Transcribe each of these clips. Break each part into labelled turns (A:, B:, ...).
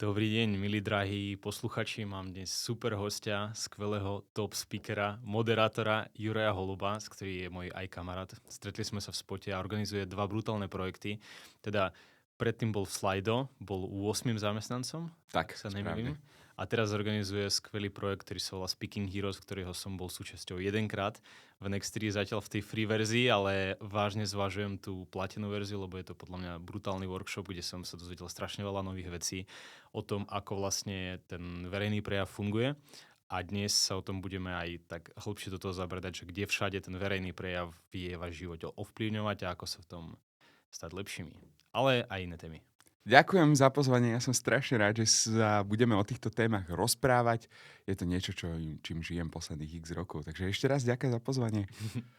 A: Dobrý deň, milí drahí posluchači. Mám dnes super hostia, skvelého top speakera, moderátora Juraja Holuba, ktorý je môj aj kamarát. Stretli sme sa v Spote a organizuje dva brutálne projekty. Teda predtým bol v Slido, bol 8 zamestnancom,
B: Tak,
A: ak sa
B: správne.
A: nemýlim. A teraz organizuje skvelý projekt, ktorý sa volá Speaking Heroes, ktorého som bol súčasťou jedenkrát. V Next3 zatiaľ v tej free verzii, ale vážne zvažujem tú platenú verziu, lebo je to podľa mňa brutálny workshop, kde som sa dozvedel strašne veľa nových vecí o tom, ako vlastne ten verejný prejav funguje. A dnes sa o tom budeme aj tak hlbšie do toho zabrdať, že kde všade ten verejný prejav vie váš život ovplyvňovať a ako sa v tom stať lepšími. Ale aj iné témy.
B: Ďakujem za pozvanie, ja som strašne rád, že sa budeme o týchto témach rozprávať. Je to niečo, čím žijem posledných x rokov. Takže ešte raz ďakujem za pozvanie.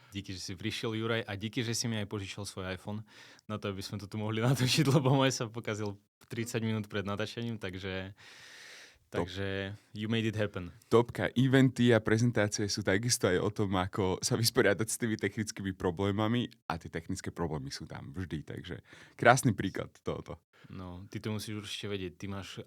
A: Díky, že si prišiel, Juraj, a díky, že si mi aj požičal svoj iPhone na to, aby sme to tu mohli natočiť, lebo môj sa pokazil 30 minút pred natáčaním, takže you made it happen.
B: Topka, eventy a prezentácie sú takisto aj o tom, ako sa vysporiadať s tými technickými problémami a tie technické problémy sú tam vždy, takže krásny príklad tohoto.
A: No, ty to musíš určite vedieť. Ty máš,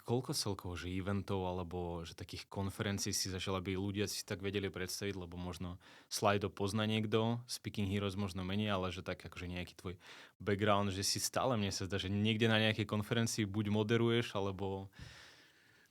A: koľko celkovo, že eventov alebo že takých konferencií si začal, aby ľudia si tak vedeli predstaviť, lebo možno Slido pozná niekto, Speaking Heroes možno menej, ale že tak akože nejaký tvoj background, že si stále, mne sa zdá, že niekde na nejakej konferencii buď moderuješ, alebo...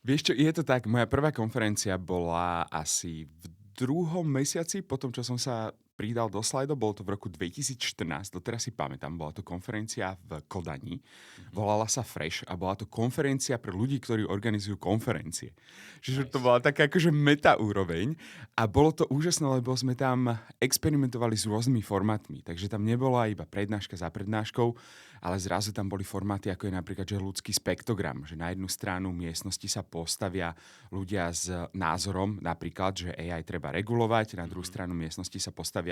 B: Vieš čo, je to tak, moja prvá konferencia bola asi v druhom mesiaci, potom čo som sa pridal do Slido, bolo to v roku 2014, doteraz si pamätám, bola to konferencia v Kodani, volala sa Fresh a bola to konferencia pre ľudí, ktorí organizujú konferencie. Čiže to bola taká akože meta úroveň a bolo to úžasné, lebo sme tam experimentovali s rôznymi formátmi, takže tam nebola iba prednáška za prednáškou, ale zrazu tam boli formáty, ako je napríklad že ľudský spektogram, že na jednu stranu miestnosti sa postavia ľudia s názorom, napríklad, že AI treba regulovať, na druhú stranu miestnosti sa postavia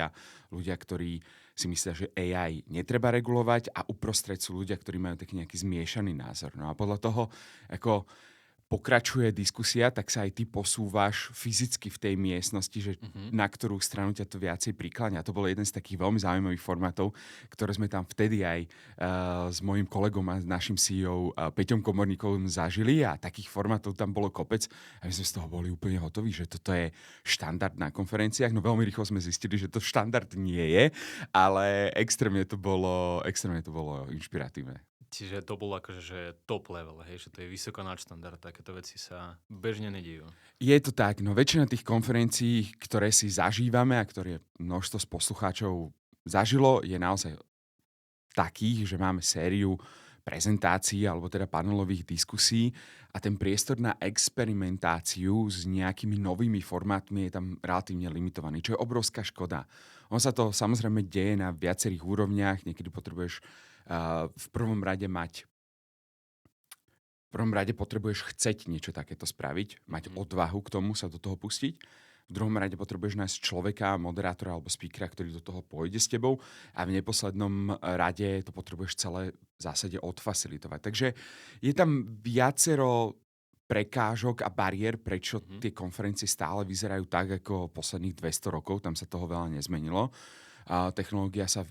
B: ľudia, ktorí si myslia, že AI netreba regulovať a uprostred sú ľudia, ktorí majú taký nejaký zmiešaný názor. No a podľa toho, ako pokračuje diskusia, tak sa aj ty posúvaš fyzicky v tej miestnosti, že na ktorú stranu ťa to viacej prikláňa. To bol jeden z takých veľmi zaujímavých formátov, ktoré sme tam vtedy aj s mojím kolegom a našim CEO Peťom Komorníkom zažili a takých formátov tam bolo kopec a my sme z toho boli úplne hotoví, že toto je štandard na konferenciách. No veľmi rýchlo sme zistili, že to štandard nie je, ale extrémne to bolo inšpiratívne.
A: Čiže to bolo akože že top level, hej, že to je vysoko nadštandard, takéto veci sa bežne nedejú.
B: Je to tak, no väčšina tých konferencií, ktoré si zažívame a ktoré množstvo z poslucháčov zažilo, je naozaj takých, že máme sériu prezentácií alebo teda panelových diskusí a ten priestor na experimentáciu s nejakými novými formátmi je tam relatívne limitovaný, čo je obrovská škoda. On sa to samozrejme deje na viacerých úrovniach, niekedy potrebuješ v prvom rade potrebuješ chceť niečo takéto spraviť, mať odvahu k tomu sa do toho pustiť. V druhom rade potrebuješ nájsť človeka, moderátora alebo speakera, ktorý do toho pôjde s tebou a v neposlednom rade to potrebuješ celé v zásade odfacilitovať. Takže je tam viacero prekážok a bariér, prečo tie konferencie stále vyzerajú tak, ako posledných 200 rokov, tam sa toho veľa nezmenilo. A technológia sa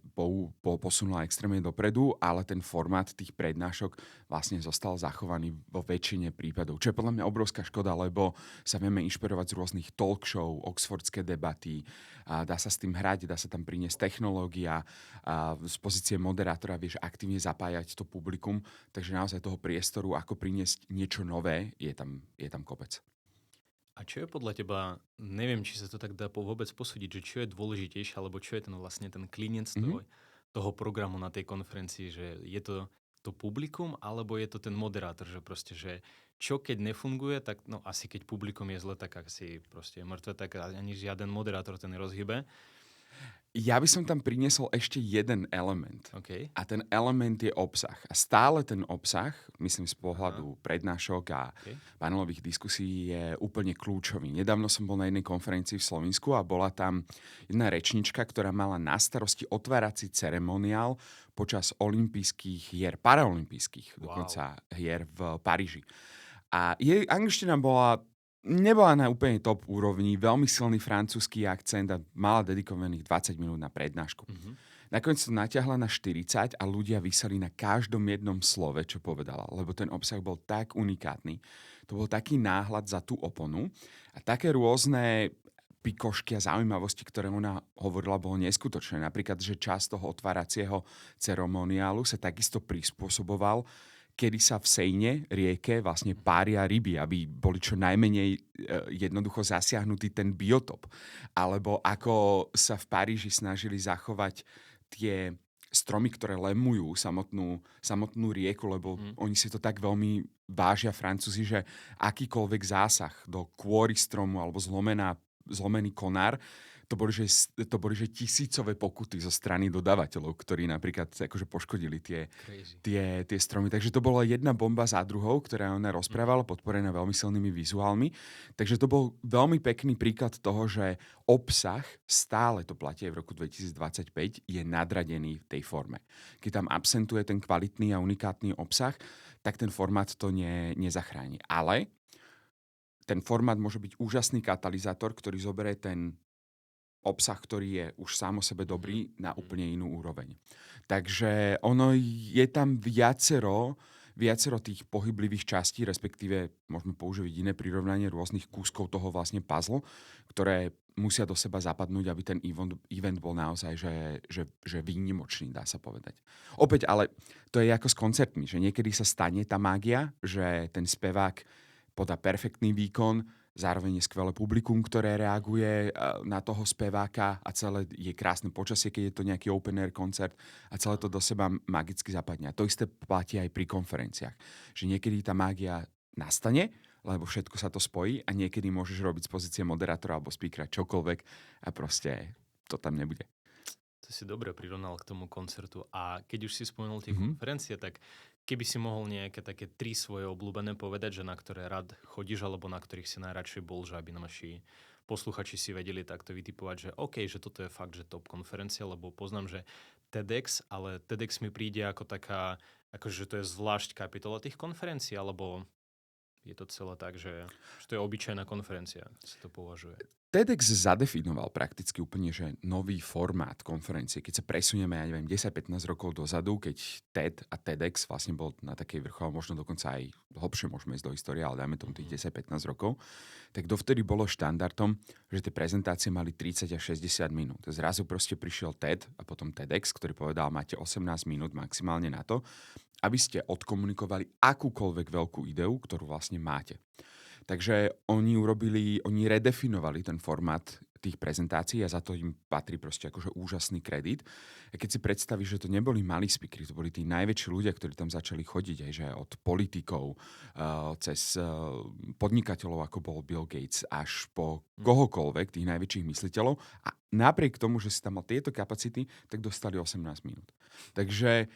B: posunula extrémne dopredu, ale ten formát tých prednášok vlastne zostal zachovaný vo väčšine prípadov. Čo je podľa mňa obrovská škoda, lebo sa vieme inšpirovať z rôznych talk show, oxfordské debaty, a dá sa s tým hrať, dá sa tam priniesť technológia, a z pozície moderátora vieš aktívne zapájať to publikum, takže naozaj toho priestoru, ako priniesť niečo nové, je tam kopec.
A: A čo je podľa teba, neviem, či sa to tak dá vôbec posúdiť, že čo je dôležitejšie, alebo čo je ten vlastne ten klinec toho programu na tej konferencii, že je to publikum, alebo je to ten moderátor, že proste, že čo keď nefunguje, tak no asi keď publikum je zle, tak asi proste je mŕtve, tak ani žiaden moderátor ten nerozhybe.
B: Ja by som tam priniesol ešte jeden element.
A: Okay.
B: A ten element je obsah. A stále ten obsah, myslím z pohľadu prednášok a panelových diskusí, je úplne kľúčový. Nedávno som bol na jednej konferencii v Slovensku a bola tam jedna rečnička, ktorá mala na starosti otvárací ceremoniál počas olympijských hier, paraolympijských dokonca hier v Paríži. A jej angličtina nebola na úplne top úrovni, veľmi silný francúzsky akcent a mala dedikovaných 20 minút na prednášku. Nakoniec to natiahla na 40 a ľudia viseli na každom jednom slove, čo povedala, lebo ten obsah bol tak unikátny. To bol taký náhľad za tú oponu a také rôzne pikošky a zaujímavosti, ktoré ona hovorila, bolo neskutočné. Napríklad, že čas toho otváracieho ceremoniálu sa takisto prispôsoboval, kedy sa v Sejne, rieke, vlastne pária ryby, aby boli čo najmenej jednoducho zasiahnutý ten biotop. Alebo ako sa v Paríži snažili zachovať tie stromy, ktoré lemujú samotnú rieku, lebo oni si to tak veľmi vážia, Francúzi, že akýkoľvek zásah do kôry stromu alebo zlomený konár, to boli, že tisícové pokuty zo strany dodávateľov, ktorí napríklad akože poškodili tie stromy. Takže to bola jedna bomba za druhou, ktorá ona rozprávala, podporená veľmi silnými vizuálmi. Takže to bol veľmi pekný príklad toho, že obsah, stále to platí aj v roku 2025, je nadradený v tej forme. Keď tam absentuje ten kvalitný a unikátny obsah, tak ten formát to nezachráni. Ale ten formát môže byť úžasný katalizátor, ktorý zoberie ten obsah, ktorý je už sám o sebe dobrý, na úplne inú úroveň. Takže ono je tam viacero tých pohyblivých častí, respektíve môžeme použiť iné prirovnanie rôznych kúskov toho vlastne puzzle, ktoré musia do seba zapadnúť, aby ten event bol naozaj že výnimočný, dá sa povedať. Opäť, ale to je ako s koncertmi, že niekedy sa stane tá mágia, že ten spevák podá perfektný výkon, zároveň je skvelé publikum, ktoré reaguje na toho speváka a celé je krásne počasie, keď je to nejaký open air koncert a celé to do seba magicky zapadne. A to isté platí aj pri konferenciách. Že niekedy tá mágia nastane, lebo všetko sa to spojí a niekedy môžeš robiť z pozície moderátora alebo speakera čokoľvek a proste to tam nebude.
A: To si dobre prirovnal k tomu koncertu. A keď už si spomenul tie konferencie, tak keby si mohol nejaké také 3 svoje obľúbené povedať, že na ktoré rád chodíš, alebo na ktorých si najradšej bol, že aby naši posluchači si vedeli takto vytipovať, že OK, že toto je fakt, že top konferencia, lebo poznám, že TEDx, ale TEDx mi príde ako taká, akože to je zvlášť kapitola tých konferencií, alebo je to celé tak, že to je obyčajná konferencia, sa to považuje.
B: TEDx zadefinoval prakticky úplne, že nový formát konferencie. Keď sa presunieme, ja neviem, 10-15 rokov dozadu, keď TED a TEDx vlastne bol na takej vrchole, možno dokonca aj hlbšie môžeme ísť do histórie, ale dajme tomu tých 10-15 rokov, tak dovtedy bolo štandardom, že tie prezentácie mali 30 až 60 minút. Zrazu proste prišiel TED a potom TEDx, ktorý povedal, máte 18 minút maximálne na to, aby ste odkomunikovali akúkoľvek veľkú ideu, ktorú vlastne máte. Takže oni redefinovali ten formát tých prezentácií a za to im patrí proste akože úžasný kredit. A keď si predstavíš, že to neboli malí speakery, to boli tí najväčší ľudia, ktorí tam začali chodiť, aj že od politikov, cez podnikateľov, ako bol Bill Gates, až po kohokoľvek, tých najväčších mysliteľov. A napriek tomu, že si tam mal tieto kapacity, tak dostali 18 minút. Takže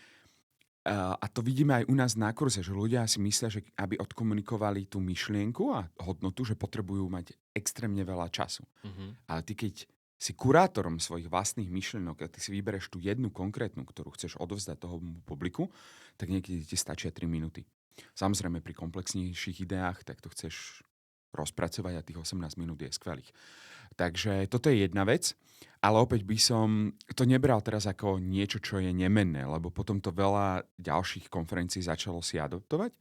B: a to vidíme aj u nás na kurze, že ľudia si myslia, že aby odkomunikovali tú myšlienku a hodnotu, že potrebujú mať extrémne veľa času. Ale ty, keď si kurátorom svojich vlastných myšlienok a ty si vybereš tú jednu konkrétnu, ktorú chceš odovzdať toho publiku, tak niekedy ti stačia 3 minúty. Samozrejme, pri komplexnejších ideách, tak to chceš rozpracovať a tých 18 minút je skvelých. Takže toto je jedna vec, ale opäť by som to nebral teraz ako niečo, čo je nemenné, lebo potom to veľa ďalších konferencií začalo si adoptovať,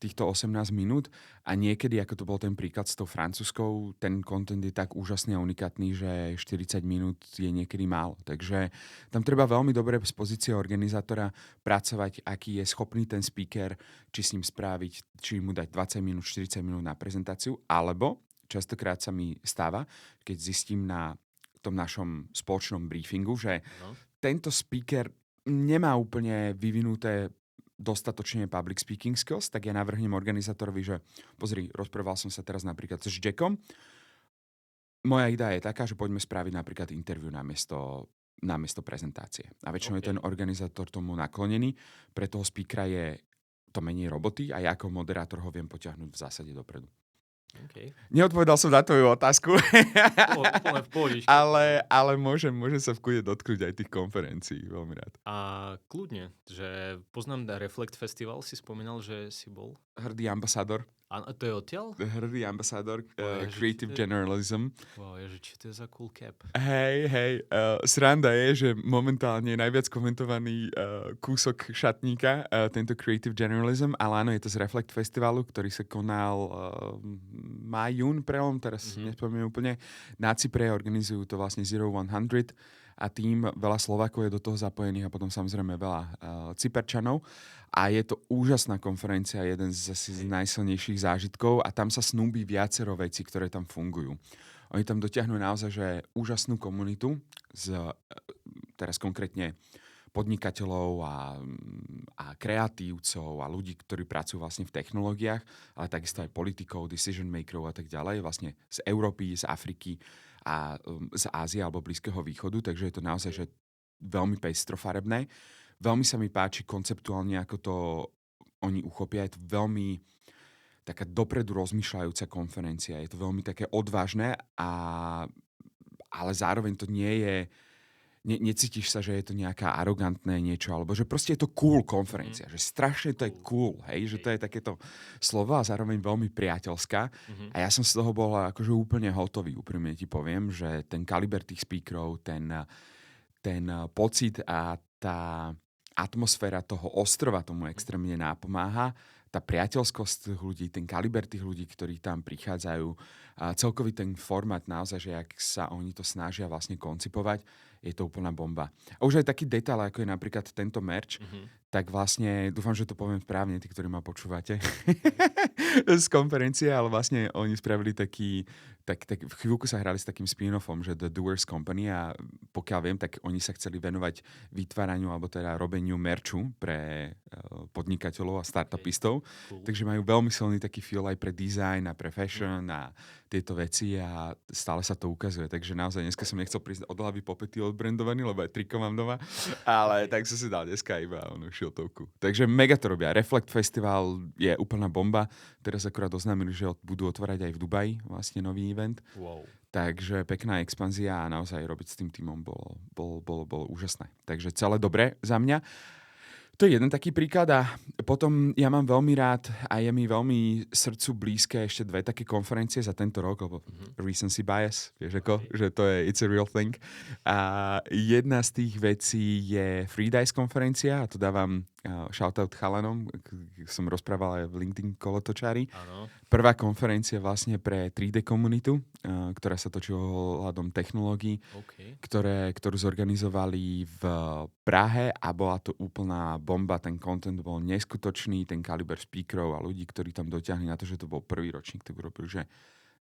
B: týchto 18 minút a niekedy, ako to bol ten príklad s tou francúzskou, ten content je tak úžasný a unikátny, že 40 minút je niekedy málo. Takže tam treba veľmi dobre z pozície organizátora pracovať, aký je schopný ten speaker, či s ním spraviť, či mu dať 20 minút, 40 minút na prezentáciu, alebo častokrát sa mi stáva, keď zistím na tom našom spoločnom briefingu, že tento speaker nemá úplne vyvinuté dostatočne public speaking skills, tak ja navrhnem organizátorovi, že pozri, rozprával som sa teraz napríklad s Jackom. Moja idea je taká, že poďme spraviť napríklad interview namiesto prezentácie. A väčšinou je ten organizátor tomu naklonený, pre toho speakera je to menej roboty a ja ako moderátor ho viem potiahnuť v zásade dopredu.
A: Okay.
B: Neodpovedal som na tvoju otázku.
A: Úplne v pohodičke.
B: Ale môžem sa v kľude dotknúť aj tých konferencií. Veľmi rád.
A: A kľudne, že poznám Reflect Festival, si spomínal, že si bol?
B: Hrdý ambasádor.
A: A to je odtiaľ?
B: Hrdý ambasádor
A: Ježiš,
B: Creative Generalism.
A: Wow, ježiš, čo to je za cool cap?
B: Hej, sranda je, že momentálne je najviac komentovaný kúsok šatníka, tento Creative Generalism, ale áno, je to z Reflect Festivalu, ktorý sa konal jún prelom, teraz nespomínam úplne. Na Cypre organizujú to vlastne Zero 100 a tým veľa Slovákov je do toho zapojených a potom samozrejme veľa Cyperčanov. A je to úžasná konferencia, jeden z najsilnejších zážitkov a tam sa snúbi viacero vecí, ktoré tam fungujú. Oni tam dotiahnu naozaj že úžasnú komunitu teraz konkrétne podnikateľov a kreatívcov a ľudí, ktorí pracujú vlastne v technológiách, ale takisto aj politikov, decision makerov a tak ďalej, vlastne z Európy, z Afriky a z Ázie alebo Blízkeho východu, takže je to naozaj že veľmi pestrofarebné. Veľmi sa mi páči konceptuálne, ako to oni uchopia. Je to veľmi taká dopredu rozmýšľajúca konferencia. Je to veľmi také odvážne, ale zároveň to nie je... Necítiš sa, že je to nejaká arogantné niečo, alebo že proste je to cool konferencia. Že strašne to je cool, hej? Že to je takéto slovo a zároveň veľmi priateľská. A ja som z toho bol akože úplne hotový. Úprimne ti poviem, že ten kaliber tých speakerov, ten pocit a tá atmosféra toho ostrova tomu extrémne nápomáha. Tá priateľskosť tých ľudí, ten kaliber tých ľudí, ktorí tam prichádzajú, a celkový ten formát naozaj, že jak sa oni to snažia vlastne koncipovať, je to úplná bomba. A už aj taký detail, ako je napríklad tento merch, tak vlastne, dúfam, že to poviem správne, tí, ktorí ma počúvate z konferencie, ale vlastne oni spravili tak v chvíľku sa hrali s takým spin-offom, že The Doers Company a pokiaľ viem, tak oni sa chceli venovať vytváraniu alebo teda robeniu merču pre podnikateľov a startupistov.
A: Cool.
B: Takže majú veľmi silný taký feel aj pre design a pre fashion a tieto veci a stále sa to ukazuje. Takže naozaj dneska som nechcel prísť od hlavy po pety odbrandovaný, lebo aj triko mám doma, ale tak som si dal dneska iba šiltovku. Takže mega to robia. Reflect Festival je úplná bomba. Teraz akorát oznámili, že budú otvárať aj v Dubaji vlastne nový event.
A: Wow.
B: Takže pekná expanzia a naozaj robiť s tým tímom bolo úžasné. Takže celé dobre za mňa. To je jeden taký príklad a potom ja mám veľmi rád a je mi veľmi srdcu blízke ešte dve také konferencie za tento rok, lebo recency bias, vieš ako, že to je it's a real thing. A jedna z tých vecí je Freedice konferencia a tu dávam shoutout chalanom, som rozprával aj v LinkedIn kolotočári.
A: Áno.
B: Prvá konferencia vlastne pre 3D komunitu, ktorá sa točí ohľadom technológií, ktorú zorganizovali v Prahe a bola to úplná bomba. Ten content bol neskutočný, ten kaliber speakerov a ľudí, ktorí tam dotiahli na to, že to bol prvý ročník, tak urobil, že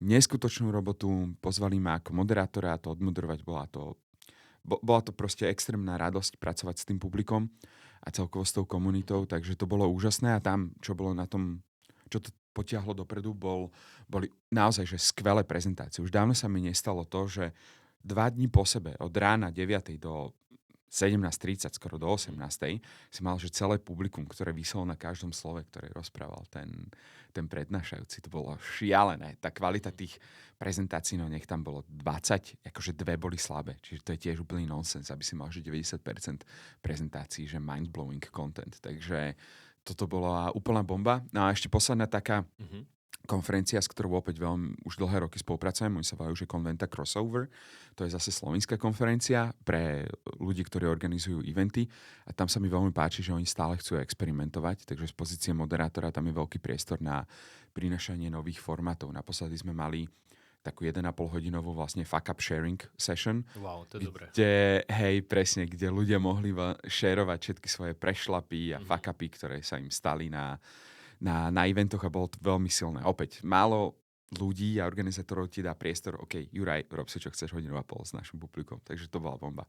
B: neskutočnú robotu, pozvali ma ako moderátora a to odmoderovať bola to proste extrémna radosť pracovať s tým publikom a celkovo s tou komunitou, takže to bolo úžasné a tam, čo bolo na tom, čo to potiahlo dopredu, boli naozaj že skvelé prezentácie. Už dávno sa mi nestalo to, že 2 dní po sebe, od rána 9. do 17:30, skoro do 18. si mal, že celé publikum, ktoré viselo na každom slove, ktoré rozprával ten prednášajúci. To bolo šialené. Tá kvalita tých prezentácií, no nech tam bolo 20, akože 2 boli slabé. Čiže to je tiež úplný nonsens, aby si mal, že 90% prezentácií, že mind-blowing content. Takže toto bola úplná bomba. No a ešte posledná taká konferencia, s ktorou opäť veľmi už dlhé roky spolupracujem. Oni sa volajú, že Conventa Crossover. To je zase slovenská konferencia pre ľudí, ktorí organizujú eventy. A tam sa mi veľmi páči, že oni stále chcú experimentovať. Takže z pozície moderátora tam je veľký priestor na prinašanie nových formátov. Naposledy sme mali takú 1,5 hodinovú vlastne fuck-up sharing session.
A: Wow, to je dobré.
B: Presne, kde ľudia mohli shareovať všetky svoje prešlapy a fuck-upy, ktoré sa im stali na eventoch a bolo to veľmi silné. Opäť, málo ľudí a organizátorov ti dá priestor, OK, Juraj, rob si, čo chceš 1,5 hodinu s našim publikom. Takže to bola bomba.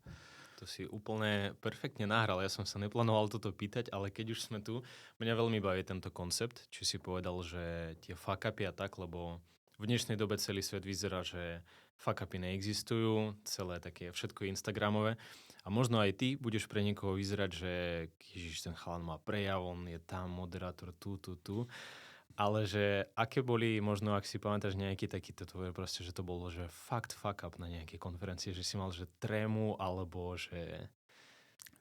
A: To si úplne perfektne nahral. Ja som sa neplánoval toto pýtať, ale keď už sme tu, mňa veľmi baví tento koncept, či si povedal, že tie fuck-upy a tak, lebo v dnešnej dobe celý svet vyzerá, že fuck-upy neexistujú, celé také, všetko je instagramové. A možno aj ty budeš pre niekoho vyzerať, že ježiš, ten chalan má prejav, on je tam, moderátor tu. Ale že aké boli, možno ak si pamätáš nejaký takýto tvoje proste, že to bolo, že fuck up na nejakej konferencii, že si mal, že trému, alebo že...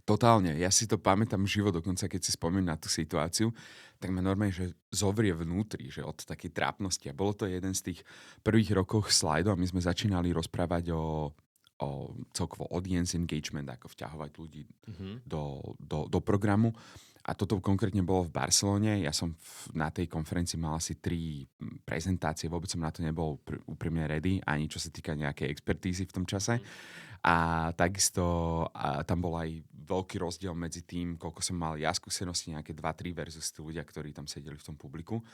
B: Totálne. Ja si to pamätám živo, dokonca keď si spomínam na tú situáciu, tak ma normálne, že zovrie vnútri, že od takej trápnosti. A bolo to jeden z tých prvých rokoch slajdu a my sme začínali rozprávať o celkovo audience engagement, ako vťahovať ľudí do programu. A toto konkrétne bolo v Barcelone. Ja som na tej konferencii mal asi 3 prezentácie, vôbec som na to nebol úprimne ready, ani čo sa týka nejakej expertízy v tom čase. A takisto tam bol aj veľký rozdiel medzi tým, koľko som mal ja skúsenosti, nejaké 2-3 versus tí ľudia, ktorí tam sedeli v tom publiku.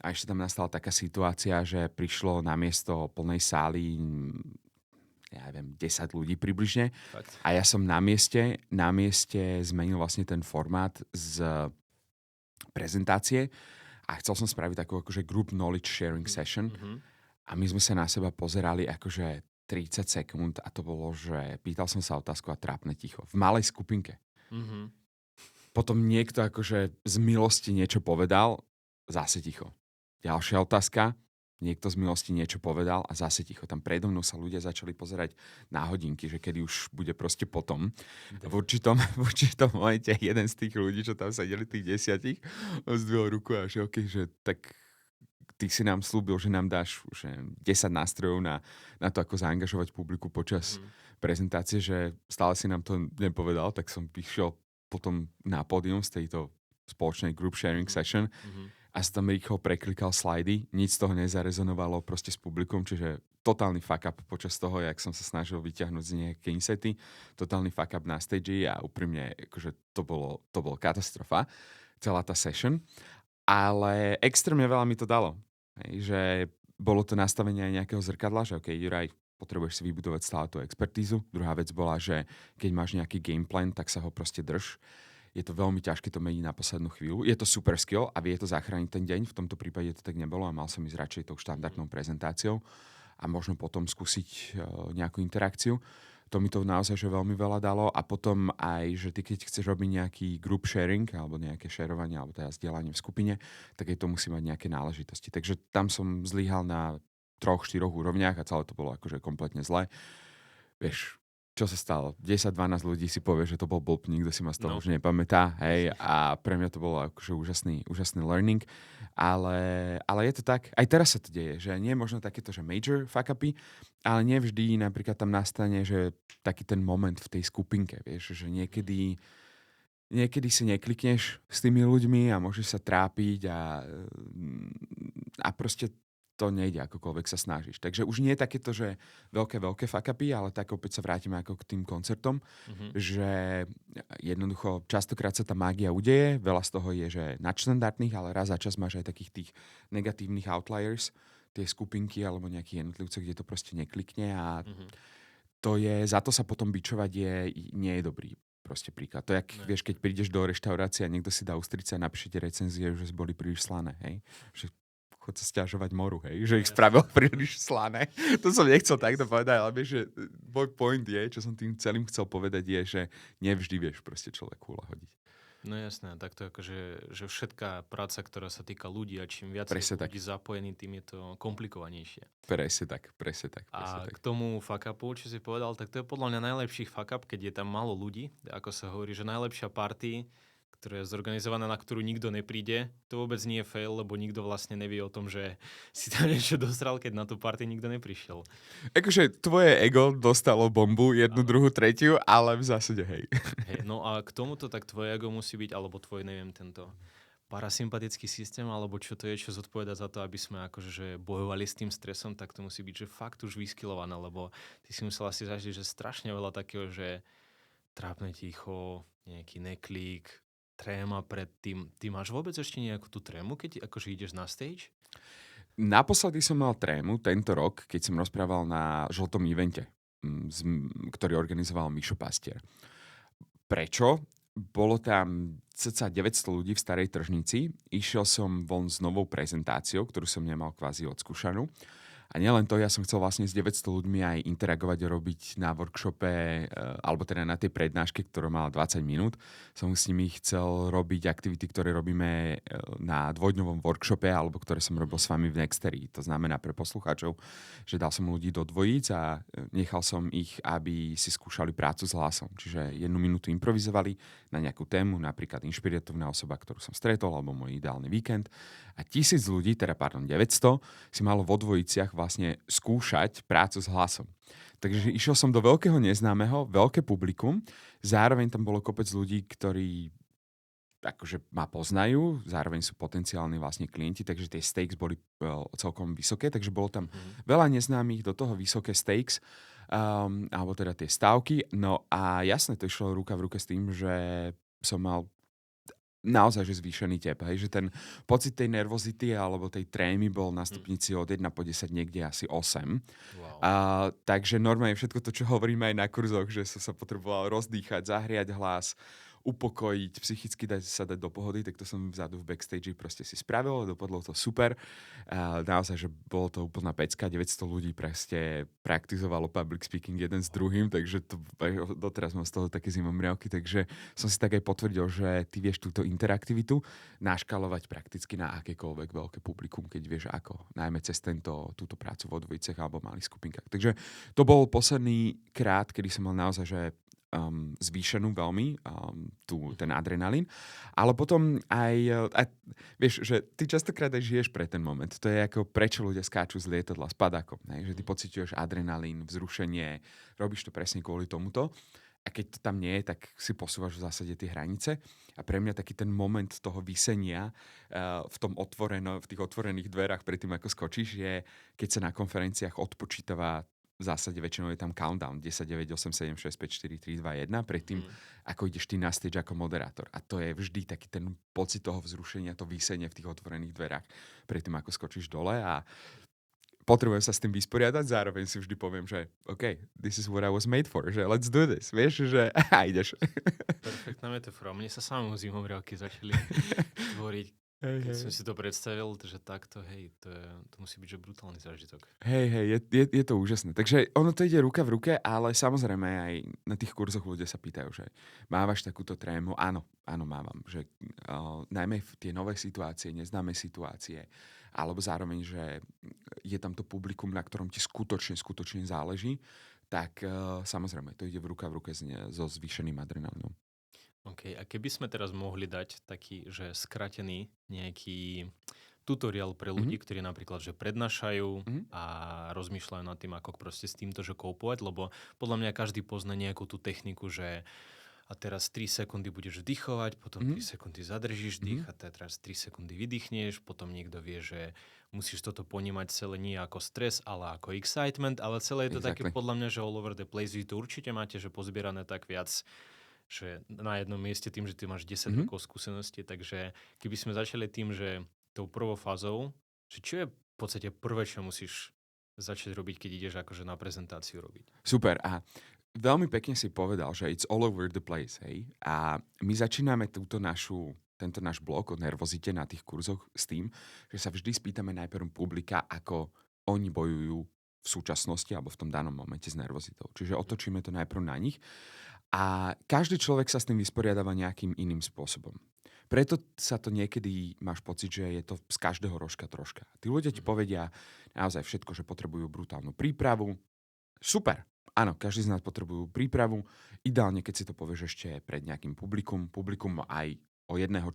B: A ešte tam nastala taká situácia, že prišlo namiesto plnej sály, ja neviem, 10 ľudí približne.
A: Fakt.
B: A ja som na mieste zmenil vlastne ten formát z prezentácie a chcel som spraviť takú akože group knowledge sharing session. A my sme sa na seba pozerali akože 30 sekúnd a to bolo, že pýtal som sa otázku a trápne ticho. V malej skupinke. Potom niekto akože z milosti niečo povedal, zase ticho. Ďalšia otázka, niekto z milosti niečo povedal a zase ticho. Tam predo mnou sa ľudia začali pozerať na hodinky, že kedy už bude proste potom. V určitom momente jeden z tých ľudí, čo tam sedeli, tých 10, zdvihol ruku a že okej, že tak ty si nám slúbil, že nám dáš už 10 nástrojov na to, ako zaangažovať publiku počas prezentácie, že stále si nám to nepovedal, tak som vyšiel potom na pódium z tejto spoločnej group sharing session a som tam rýchlo preklikal slajdy, nič z toho nezarezonovalo proste s publikum, čiže totálny fuck up počas toho, jak som sa snažil vyťahnuť z nejaké insety, totálny fuck up na stage a úprimne, akože to bolo katastrofa, celá tá session, ale extrémne veľa mi to dalo. Že bolo to nastavenie aj nejakého zrkadla, že OK, Juraj, potrebuješ si vybudovať stále tú expertízu. Druhá vec bola, že keď máš nejaký gameplan, tak sa ho proste drž. Je to veľmi ťažké to meniť na poslednú chvíľu. Je to super skill a vie to zachrániť ten deň. V tomto prípade to tak nebolo a mal som ísť radšej tou štandardnou prezentáciou a možno potom skúsiť nejakú interakciu. To mi to naozaj že veľmi veľa dalo a potom aj, že ty keď chceš robiť nejaký group sharing alebo nejaké sharovanie alebo teda zdieľanie v skupine, tak aj to musí mať nejaké náležitosti. Takže tam som zlyhal na 3-4 úrovniach a celé to bolo akože kompletne zlé. Vieš, čo sa stalo? 10-12 ľudí si povie, že to bol blb, nikto si ma z toho už nepamätá, hej, a pre mňa to bolo akože úžasný learning, ale je to tak, aj teraz sa to deje, že nie je možno takéto, že major fuck-upy, ale nevždy napríklad tam nastane, že taký ten moment v tej skupinke, vieš, že niekedy si neklikneš s tými ľuďmi a môžeš sa trápiť a proste to nejde, akokoľvek sa snažíš. Takže už nie je takéto, že veľké fuck-upy, ale tak opäť sa vrátime ako k tým koncertom, že jednoducho častokrát sa tá mágia udeje, veľa z toho je, že nadštandardných, ale raz za čas máš aj takých tých negatívnych outliers, tie skupinky alebo nejakých jednotlivcov, kde to proste neklikne a to je, za to sa potom bičovať nie je dobrý. Proste príklad. To jak, vieš, keď prídeš do reštaurácie a niekto si dá ústrice a napíšete recenzie, že boli príliš slané, hej? Že chod sa sťažovať moru, hej? Že ich spravil príliš slané. To som nechcel takto povedať, ale vieš, že môj point je, čo som tým celým chcel povedať, je, že nevždy vieš proste človeku lahodiť.
A: No jasné, takto akože, že všetká práca, ktorá sa týka ľudí a čím viac ľudí zapojený, tým je to komplikovanejšie.
B: Presne tak.
A: A k tomu fuck upu, čo si povedal, tak to je podľa mňa najlepší fuck up, keď je tam málo ľudí, ako sa hovorí, že najlepšia party, ktorá je zorganizovaná, na ktorú nikto nepríde, to vôbec nie je fail, lebo nikto vlastne nevie o tom, že si tam niečo dostal, keď na tú party nikto neprišiel.
B: Akože tvoje ego dostalo bombu, jednu, druhú, tretiu, ale v zásade hej.
A: No a k tomuto tak tvoje ego musí byť, alebo tvoj, neviem, tento parasympatický systém, alebo čo to je, čo zodpovedá za to, aby sme akože bojovali s tým stresom, tak to musí byť, že fakt už vyskilované, lebo ty si musel asi zažiť, že strašne veľa takého, že trápne ticho, nejaký neklík, tréma pred tým. Ty máš vôbec ešte nejakú tú trému, keď akože ideš na stage?
B: Naposledy som mal trému tento rok, keď som rozprával na žltom evente, ktorý organizoval Mišo Pastier. Prečo? Bolo tam cca 900 ľudí v Starej tržnici. Išiel som von s novou prezentáciou, ktorú som nemal kvázi odskúšanú. A nielen to, ja som chcel vlastne s 900 ľuďmi aj interagovať, robiť na workshope, alebo teda na tej prednáške, ktorá mala 20 minút. Som s nimi chcel robiť aktivity, ktoré robíme na dvojdňovom workshope, alebo ktoré som robil s vami v Nexterii. To znamená pre poslucháčov, že dal som ľudí do dvojíc a nechal som ich, aby si skúšali prácu s hlasom. Čiže 1 minútu improvizovali na nejakú tému, napríklad inšpiratívna osoba, ktorú som stretol, alebo môj ideálny víkend. A 1000 ľudí, 900, si malo vo dvojiciach vlastne skúšať prácu s hlasom. Takže išiel som do veľkého neznámeho, veľké publikum, zároveň tam bolo kopec ľudí, ktorí akože ma poznajú, zároveň sú potenciálni vlastne klienti, takže tie stakes boli celkom vysoké, takže bolo tam veľa neznámych, do toho vysoké stakes, alebo teda tie stávky. No a jasne, to išlo ruka v ruke s tým, že som mal naozaj že zvýšený tep, hej, že ten pocit tej nervozity alebo tej trémy bol na stupnici od 1 po 10 niekde asi 8.
A: Wow.
B: Takže normálne všetko to, čo hovoríme aj na kurzoch, že som sa potreboval rozdýchať, zahriať hlas, upokojiť, psychicky sa dať do pohody, tak to som vzadu v backstage proste si spravil, dopadlo to super. Naozaj, že bolo to úplná pecka, 900 ľudí proste praktizovalo public speaking jeden s druhým, takže to, doteraz mám z toho také zimomriavky, takže som si tak aj potvrdil, že ty vieš túto interaktivitu naškalovať prakticky na akékoľvek veľké publikum, keď vieš ako, najmä cez túto prácu vo dvojicech alebo malých skupinkách. Takže to bol posledný krát, kedy som mal naozaj, že zvýšenú veľmi ten adrenalín. Ale potom aj, vieš, že ty častokrát aj žiješ pre ten moment. To je ako prečo ľudia skáču z lietadla s padákom. Že ty pociťuješ adrenalín, vzrušenie, robíš to presne kvôli tomuto. A keď to tam nie je, tak si posúvaš v zásade tie hranice. A pre mňa taký ten moment toho visenia v tých otvorených dverách predtým, ako skočíš, je, keď sa na konferenciách odpočítava. V zásade väčšinou je tam countdown 10, 9, 8, 7, 6, 5, 4, 3, 2, 1 predtým, ako ideš ty na stage ako moderátor. A to je vždy taký ten pocit toho vzrušenia, to výsenie v tých otvorených dverách predtým, ako skočíš dole a potrebujem sa s tým vysporiadať, zároveň si vždy poviem, že OK, this is what I was made for, že let's do this, vieš, že ideš.
A: Perfektná metafora. Mne sa samому zimomriavky začali tvoriť. Keď som si to predstavil, že takto, hej, to musí byť že brutálny zážitok.
B: Hej, je to úžasné. Takže ono to ide ruka v ruke, ale samozrejme aj na tých kurzoch ľudia sa pýtajú, že mávaš takúto trému? Áno, mávam. Že, najmä v tie nové situácie, neznáme situácie, alebo zároveň, že je tam to publikum, na ktorom ti skutočne záleží, tak samozrejme, to ide ruka v ruke so zvýšeným adrenalinom.
A: OK, a keby sme teraz mohli dať taký, že skratený nejaký tutoriál pre ľudí, ktorí napríklad, že prednášajú a rozmýšľajú nad tým, ako proste s týmto, že koupovať, lebo podľa mňa každý pozná nejakú tú techniku, že a teraz 3 sekundy budeš vdychovať, potom 3 sekundy zadržíš dých a teraz 3 sekundy vydýchneš, potom niekto vie, že musíš toto ponímať celé nie ako stres, ale ako excitement, ale celé je to také podľa mňa, že all over the place. Vy to určite máte, že pozbierané tak viac, že na jednom mieste tým, že ty máš 10 rokov skúsenosti, takže keby sme začali tým, že tou prvou fázou, že čo je v podstate prvé, čo musíš začať robiť, keď ideš akože na prezentáciu robiť.
B: Super a veľmi pekne si povedal, že it's all over the place, hej? A my začíname tento náš blog o nervozite na tých kurzoch s tým, že sa vždy spýtame najprv publika, ako oni bojujú v súčasnosti alebo v tom danom momente s nervozitou. Čiže otočíme to najprv na nich. A každý človek sa s tým vysporiadáva nejakým iným spôsobom. Preto sa to niekedy máš pocit, že je to z každého rožka troška. Tí ľudia ti povedia naozaj všetko, že potrebujú brutálnu prípravu. Super. Áno, každý z nás potrebujú prípravu. Ideálne, keď si to povieš ešte pred nejakým publikum. Publikum aj o jednom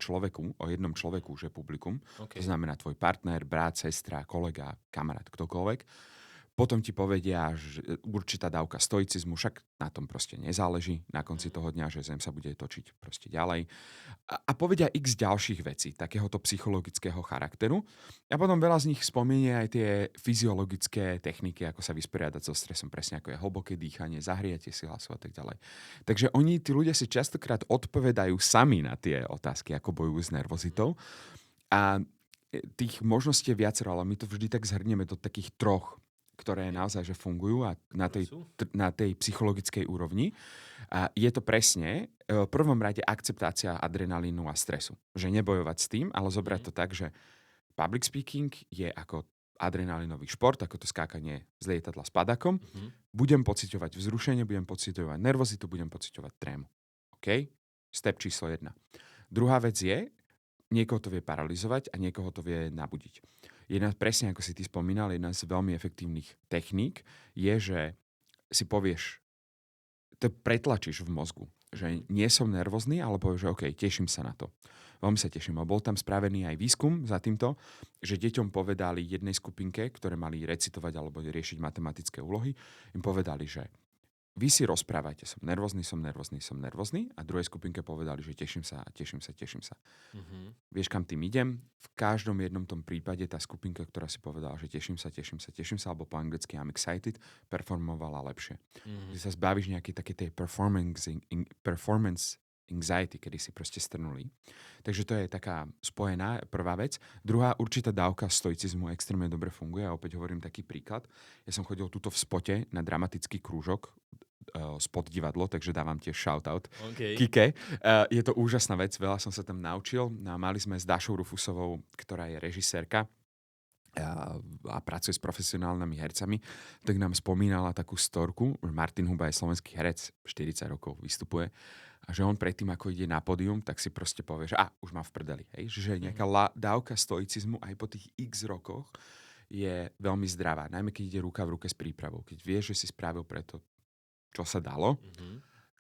B: človeku, že publikum. Okay. To znamená tvoj partner, brat, sestra, kolega, kamarát, ktokoľvek. Potom ti povedia, že určitá dávka stoicizmu, však na tom proste nezáleží na konci toho dňa, že Zem sa bude točiť proste ďalej. A povedia x ďalších vecí, takéhoto psychologického charakteru. A potom veľa z nich spomenie aj tie fyziologické techniky, ako sa vysporiadať so stresom, presne ako je hlboké dýchanie, zahriate si hlasu a tak ďalej. Takže tí ľudia si častokrát odpovedajú sami na tie otázky, ako bojujú s nervozitou. A tých možností je viacero, ale my to vždy tak zhrnieme do takých 3, ktoré naozaj že fungujú a na tej psychologickej úrovni. A je to presne v prvom rade akceptácia adrenalínu a stresu. Že nebojovať s tým, ale zobrať to tak, že public speaking je ako adrenalinový šport, ako to skákanie z lietadla s padakom,
A: Mhm.
B: budem pociťovať vzrušenie, budem pociťovať nervozitu, budem pociťovať trému. OK? Step číslo 1. Druhá vec je, niekoho to vie paralyzovať a niekoho to vie nabudiť. Presne ako si ty spomínal, jedna z veľmi efektívnych techník je, že si povieš, to pretlačíš v mozgu, že nie som nervózny, ale povieš, že OK, teším sa na to. Veľmi sa teším. A bol tam spravený aj výskum za týmto, že deťom povedali jednej skupinke, ktoré mali recitovať alebo riešiť matematické úlohy, im povedali, že vy si rozprávajte, som nervózny, som nervózny, som nervózny, a druhej skupinke povedali, že teším sa, teším sa, teším sa.
A: Mhm.
B: Vieš, kam tým idem? V každom jednom tom prípade tá skupinka, ktorá si povedala, že teším sa, teším sa, teším sa, alebo po anglicky I'm excited, performovala lepšie.
A: Mhm.
B: Že sa zbavíš nejakej také tej performance anxiety, kedy si proste strnulý. Takže to je taká spojená prvá vec. Druhá, určitá dávka stoicizmu extrémne dobre funguje. A opäť hovorím taký príklad. Ja som chodil tuto v spote na dramatický krúžok, spot divadlo, takže dávam tiež shoutout
A: OK.
B: Kike. Je to úžasná vec, veľa som sa tam naučil. No a mali sme s Dášou Rufusovou, ktorá je režisérka a pracuje s profesionálnymi hercami, tak nám spomínala takú storku, že Martin Huba je slovenský herec, 40 rokov vystupuje, a že on predtým, ako ide na pódium, tak si proste povie, že už má v prdeli. Hej? Že nejaká dávka stoicizmu aj po tých x rokoch je veľmi zdravá. Najmä keď ide ruka v ruke s prípravou. Keď vieš, že si spravil preto, čo sa dalo,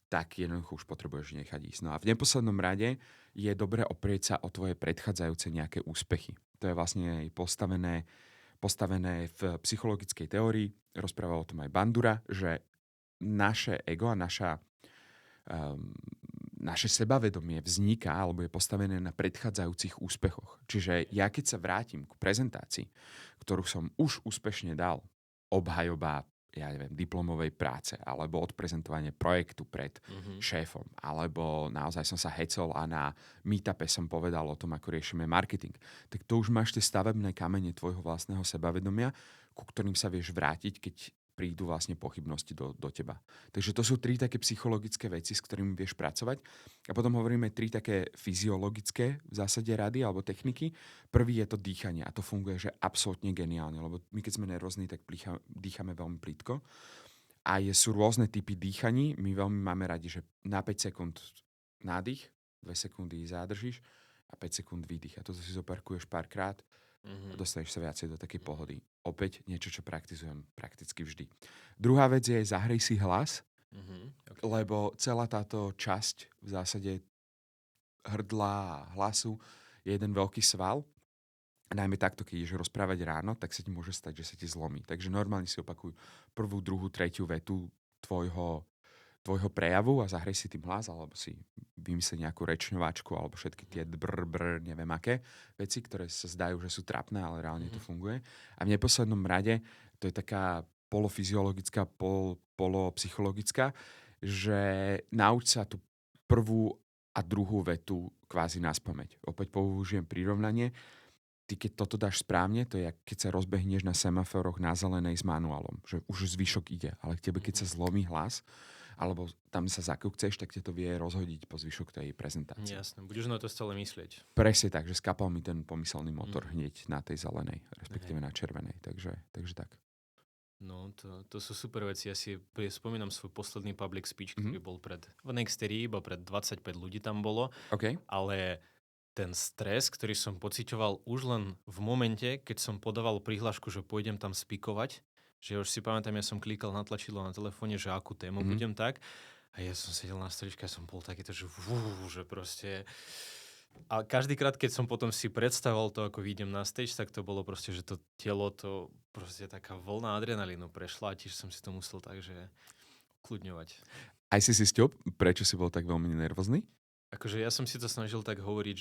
B: tak jednoducho už potrebuješ nechať ísť. No a v neposlednom rade je dobre oprieť sa o tvoje predchádzajúce nejaké úspechy. To je vlastne aj postavené v psychologickej teórii. Rozprával o tom aj Bandura, že naše ego a naše sebavedomie vzniká alebo je postavené na predchádzajúcich úspechoch. Čiže ja keď sa vrátim k prezentácii, ktorú som už úspešne dal, obhajoba, ja neviem, diplomovej práce, alebo odprezentovanie projektu pred šéfom, alebo naozaj som sa hecol a na meetupe som povedal o tom, ako riešime marketing, tak to už máš tie stavebné kamene tvojho vlastného sebavedomia, ku ktorým sa vieš vrátiť, keď prídu vlastne pochybnosti do teba. Takže to sú 3 také psychologické veci, s ktorými vieš pracovať. A potom hovoríme 3 také fyziologické v zásade rady alebo techniky. Prvý je to dýchanie a to funguje že absolútne geniálne, lebo my keď sme nervózni, tak dýchame veľmi plítko. A sú rôzne typy dýchaní. My veľmi máme radi, že na 5 sekúnd nádych, 2 sekundy zádržíš a 5 sekúnd výdych. A toto si zoparkuješ párkrát a dostaneš sa viacej do takej pohody. Opäť niečo, čo praktizujem prakticky vždy. Druhá vec je, zahrej si hlas,
A: Okay.
B: lebo celá táto časť v zásade hrdla a hlasu je jeden veľký sval. A najmä takto, keď ideš rozprávať ráno, tak sa ti môže stať, že sa ti zlomí. Takže normálne si opakuj prvú, druhú, tretiu vetu tvojho prejavu a zahraj si tým hlas, alebo si vymyslí nejakú rečňováčku, alebo všetky tie neviem aké veci, ktoré sa zdajú, že sú trapné, ale reálne to funguje. A v neposlednom rade, to je taká polofyziologická, polopsychologická, že nauč sa tú prvú a druhú vetu kvázi naspamäť. Opäť použijem prirovnanie. Ty keď toto dáš správne, to je, keď sa rozbehneš na semaforoch na zelenej s manuálom, že už zvyšok ide, ale k tebe, keď sa zlomí hlas, alebo tam sa zakúkceš, tak to vie rozhodiť po zvyšok tej prezentácie.
A: Jasné, budeš na to stále myslieť.
B: Presne tak, že skapal mi ten pomyselný motor hneď na tej zelenej, respektíve na červenej, takže tak.
A: No, to sú super veci. Ja si spomínam svoj posledný public speech, ktorý bol v Nexterii, iba pred 25 ľudí tam bolo,
B: OK.
A: ale ten stres, ktorý som pociťoval už len v momente, keď som podával prihlášku, že pôjdem tam spikovať, že už si pamätám, ja som klikal na tlačidlo na telefóne, že akú tému budem tak. A ja som sedel na stoličke a som bol takýto, že proste... A každýkrát, keď som potom si predstavoval to, ako vyjdem na stage, tak to bolo proste, že to telo, to proste taká vlna adrenalínu prešla a tiež som si to musel takže kľudňovať.
B: Aj si zistil, prečo si bol tak veľmi nervózny?
A: Akože ja som si to snažil tak hovoriť,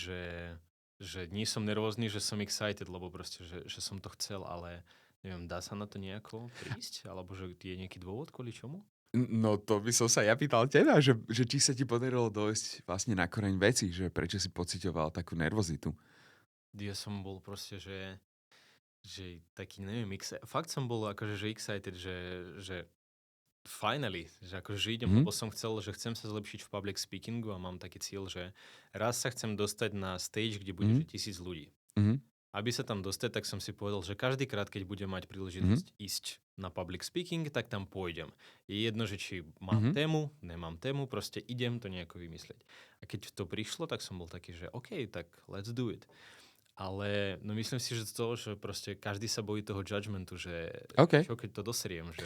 A: že nie som nervózny, že som excited, lebo proste, že som to chcel, ale neviem, dá sa na to nejako prísť? Alebo že je nejaký dôvod, kvôli čomu?
B: No to by som sa ja pýtal teba, že či sa ti podarilo dojsť vlastne na koreň veci, že prečo si pociťoval takú nervozitu.
A: Ja som bol proste, že taký, neviem, fakt som bol akože že excited, že finally, že akože idem, lebo som že chcem sa zlepšiť v public speakingu a mám taký cieľ, že raz sa chcem dostať na stage, kde bude že 1000 ľudí. aby sa tam dostať, tak som si povedal, že každý krát, keď budem mať príležitosť ísť na public speaking, tak tam pôjdem. Je jedno, že či mám tému, nemám tému, proste idem to nejako vymyslieť. A keď to prišlo, tak som bol taký, že OK, tak let's do it. Ale no myslím si, že to, že proste každý sa bojí toho judgmentu, že čo keď to doseriem, že...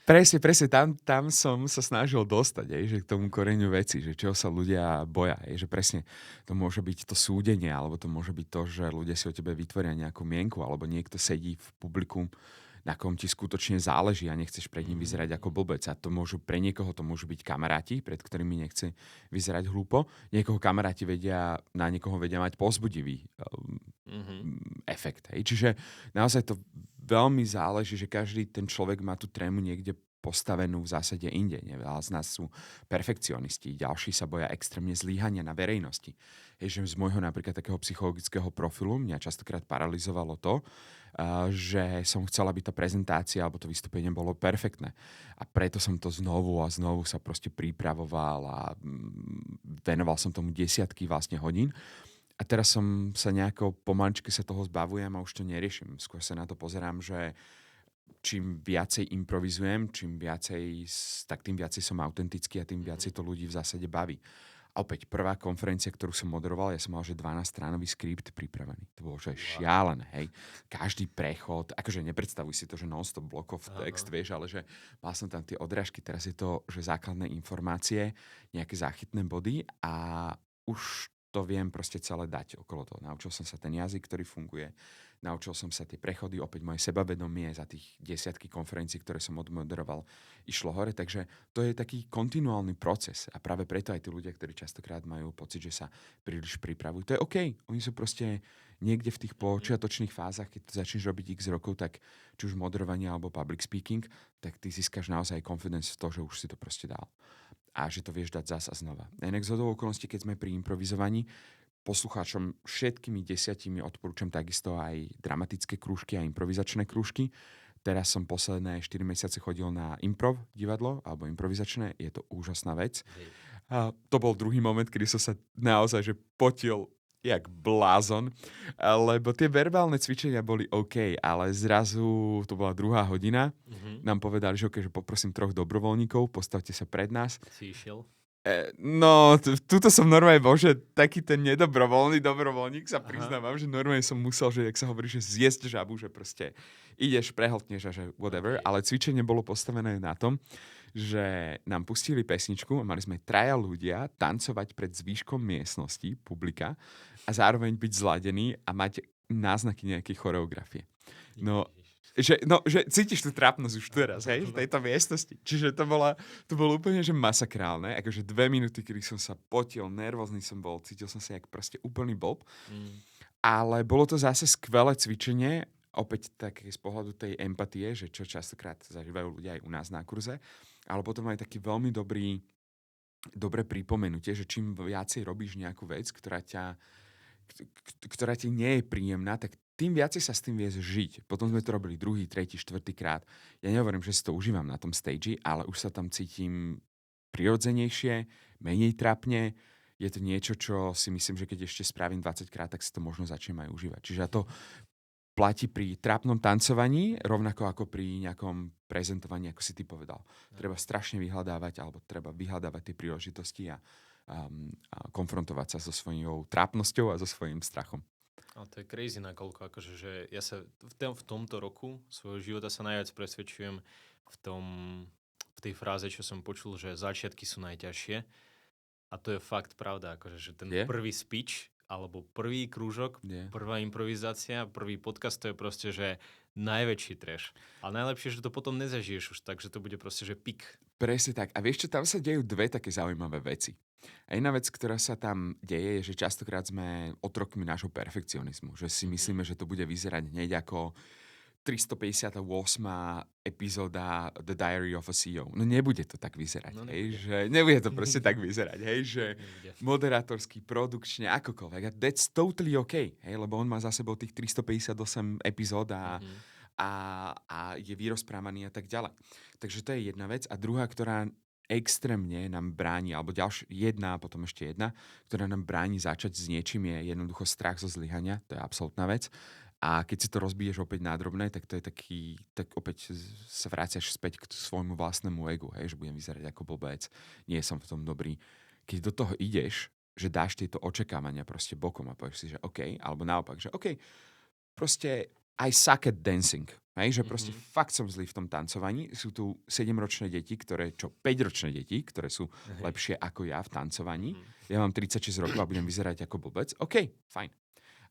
B: Presne, tam som sa snažil dostať, že k tomu koreňu veci, že čoho sa ľudia boja, že presne to môže byť to súdenie, alebo to môže byť to, že ľudia si o tebe vytvoria nejakú mienku, alebo niekto sedí v publiku, na kom ti skutočne záleží a nechceš pred ním vyzerať ako blbec. A to pre niekoho to môžu byť kamaráti, pred ktorými nechce vyzerať hlúpo. Na niekoho vedia mať povzbudivý efekt. Čiže naozaj to veľmi záleží, že každý ten človek má tú trému niekde postavenú v zásade inde. Veľa z nás sú perfekcionisti, ďalší sa boja extrémne zlyhania na verejnosti. Že z môjho napríklad takého psychologického profilu mňa častokrát paralyzovalo to, že som chcela, aby tá prezentácia alebo to vystúpenie bolo perfektné. A preto som to znovu a znovu sa proste pripravoval a venoval som tomu desiatky vlastne hodín. A teraz som sa nejako pomaličky sa toho zbavujem a už to neriešim. Skôr sa na to pozerám, že čím viacej improvizujem, tak tým viacej som autentický a tým viacej to ľudí v zásade baví. A opäť, prvá konferencia, ktorú som moderoval, ja som mal, že 12-stránový skript pripravený. To bolo, že šialené, hej. Každý prechod, akože nepredstavuj si to, že non-stop blokov text, vieš, ale že mal som tam tie odrážky, teraz je to, že základné informácie, nejaké záchytné body a už to viem proste celé dať okolo toho. Naučil som sa ten jazyk, ktorý funguje. Naučil som sa tie prechody, opäť moje sebavedomie za tých desiatky konferencií, ktoré som odmoderoval, išlo hore. Takže to je taký kontinuálny proces. A práve preto aj tí ľudia, ktorí častokrát majú pocit, že sa príliš pripravujú. To je OK. Oni sú proste niekde v tých počiatočných fázach, keď to začneš robiť x rokov, tak či už moderovanie alebo public speaking, tak ty získaš naozaj confidence v to, že už si to proste dal. A že to vieš dať zás a znova. Inak z hodou okolností, keď sme pri improvizovaní, poslucháčom všetkými 10 odporúčam takisto aj dramatické krúžky a improvizačné krúžky. Teraz som posledné 4 mesiace chodil na improv divadlo, alebo improvizačné. Je to úžasná vec. A to bol druhý moment, kedy som sa naozaj že potil jak blázon, lebo tie verbálne cvičenia boli OK, ale zrazu, to bola 2. hodina, nám povedali, že, že poprosím 3 dobrovoľníkov, postavte sa pred nás.
A: Si išiel?
B: No, tuto som normálne bol, že taký ten nedobrovoľný dobrovoľník, sa priznávam, že normálne som musel, že jak sa hovorí, že zjesť žabu, že proste ideš, prehltneš a že whatever, ale cvičenie bolo postavené na tom, že nám pustili pesničku a mali sme 3 ľudia tancovať pred zvýškom miestnosti, publika a zároveň byť zladení a mať náznaky nejakej choreografie. Že cítiš tú trápnosť už teraz, hej, v tejto miestnosti. Čiže to bolo úplne, že masakrálne. Akože 2 minúty, kedy som sa potil, nervózny som bol, cítil som sa jak proste úplný bob. Ale bolo to zase skvelé cvičenie, opäť tak z pohľadu tej empatie, že čo častokrát zažívajú ľudia aj u nás na kurze, ale potom aj taký veľmi dobré pripomenutie, že čím viacej robíš nejakú vec, ktorá ti nie je príjemná, tak tým viacej sa s tým vieš žiť. Potom sme to robili 2., 3., 4. krát. Ja nehovorím, že si to užívam na tom stage, ale už sa tam cítim prirodzenejšie, menej trápne. Je to niečo, čo si myslím, že keď ešte spravím 20 krát, tak si to možno začnem aj užívať. Čiže to platí pri trápnom tancovaní, rovnako ako pri nejakom prezentovaní, ako si ty povedal. Treba strašne vyhľadávať tie príležitosti a konfrontovať sa so svojou trápnosťou a so svojím strachom.
A: Ale to je crazy nakoľko, akože, že ja sa v tomto roku svojho života sa najviac presvedčujem v tej fráze, čo som počul, že začiatky sú najťažšie. A to je fakt pravda, akože, že ten prvý speech, alebo prvý krúžok, prvá improvizácia, prvý podcast, to je proste, že najväčší trash. A najlepšie, že to potom nezažiješ už tak, že to bude proste, že pik.
B: Presne tak. A vieš čo, tam sa dejú 2 také zaujímavé veci. A jedna vec, ktorá sa tam deje, je, že častokrát sme otrokmi nášho perfekcionizmu. Že si myslíme, že to bude vyzerať hneď ako 358. epizóda The Diary of a CEO. No nebude to tak vyzerať. Nebude to proste tak vyzerať. Že moderátorský, produkčne, akokoľvek. A that's totally OK. Lebo on má za sebou tých 358 epizód a je vyrozprávaný a tak ďalej. Takže to je jedna vec. A druhá, ktorá extrémne nám bráni, alebo jedna, potom ešte jedna, ktorá nám bráni začať s niečím, je jednoducho strach zo zlyhania. To je absolútna vec. A keď si to rozbiješ opäť na drobné, tak to je tak opäť sa vraciaš späť k svojmu vlastnému egu, hej, že budem vyzerať ako blbec, nie som v tom dobrý. Keď do toho ideš, že dáš tieto očakávania proste bokom a povieš si, že OK, alebo naopak, že OK, proste I suck at dancing, hej, že proste fakt som zlý v tom tancovaní. Sú tu 7-ročné deti, 5-ročné deti, ktoré sú lepšie ako ja v tancovaní. Ja mám 36 rokov a budem vyzerať ako blbec. OK, fajn.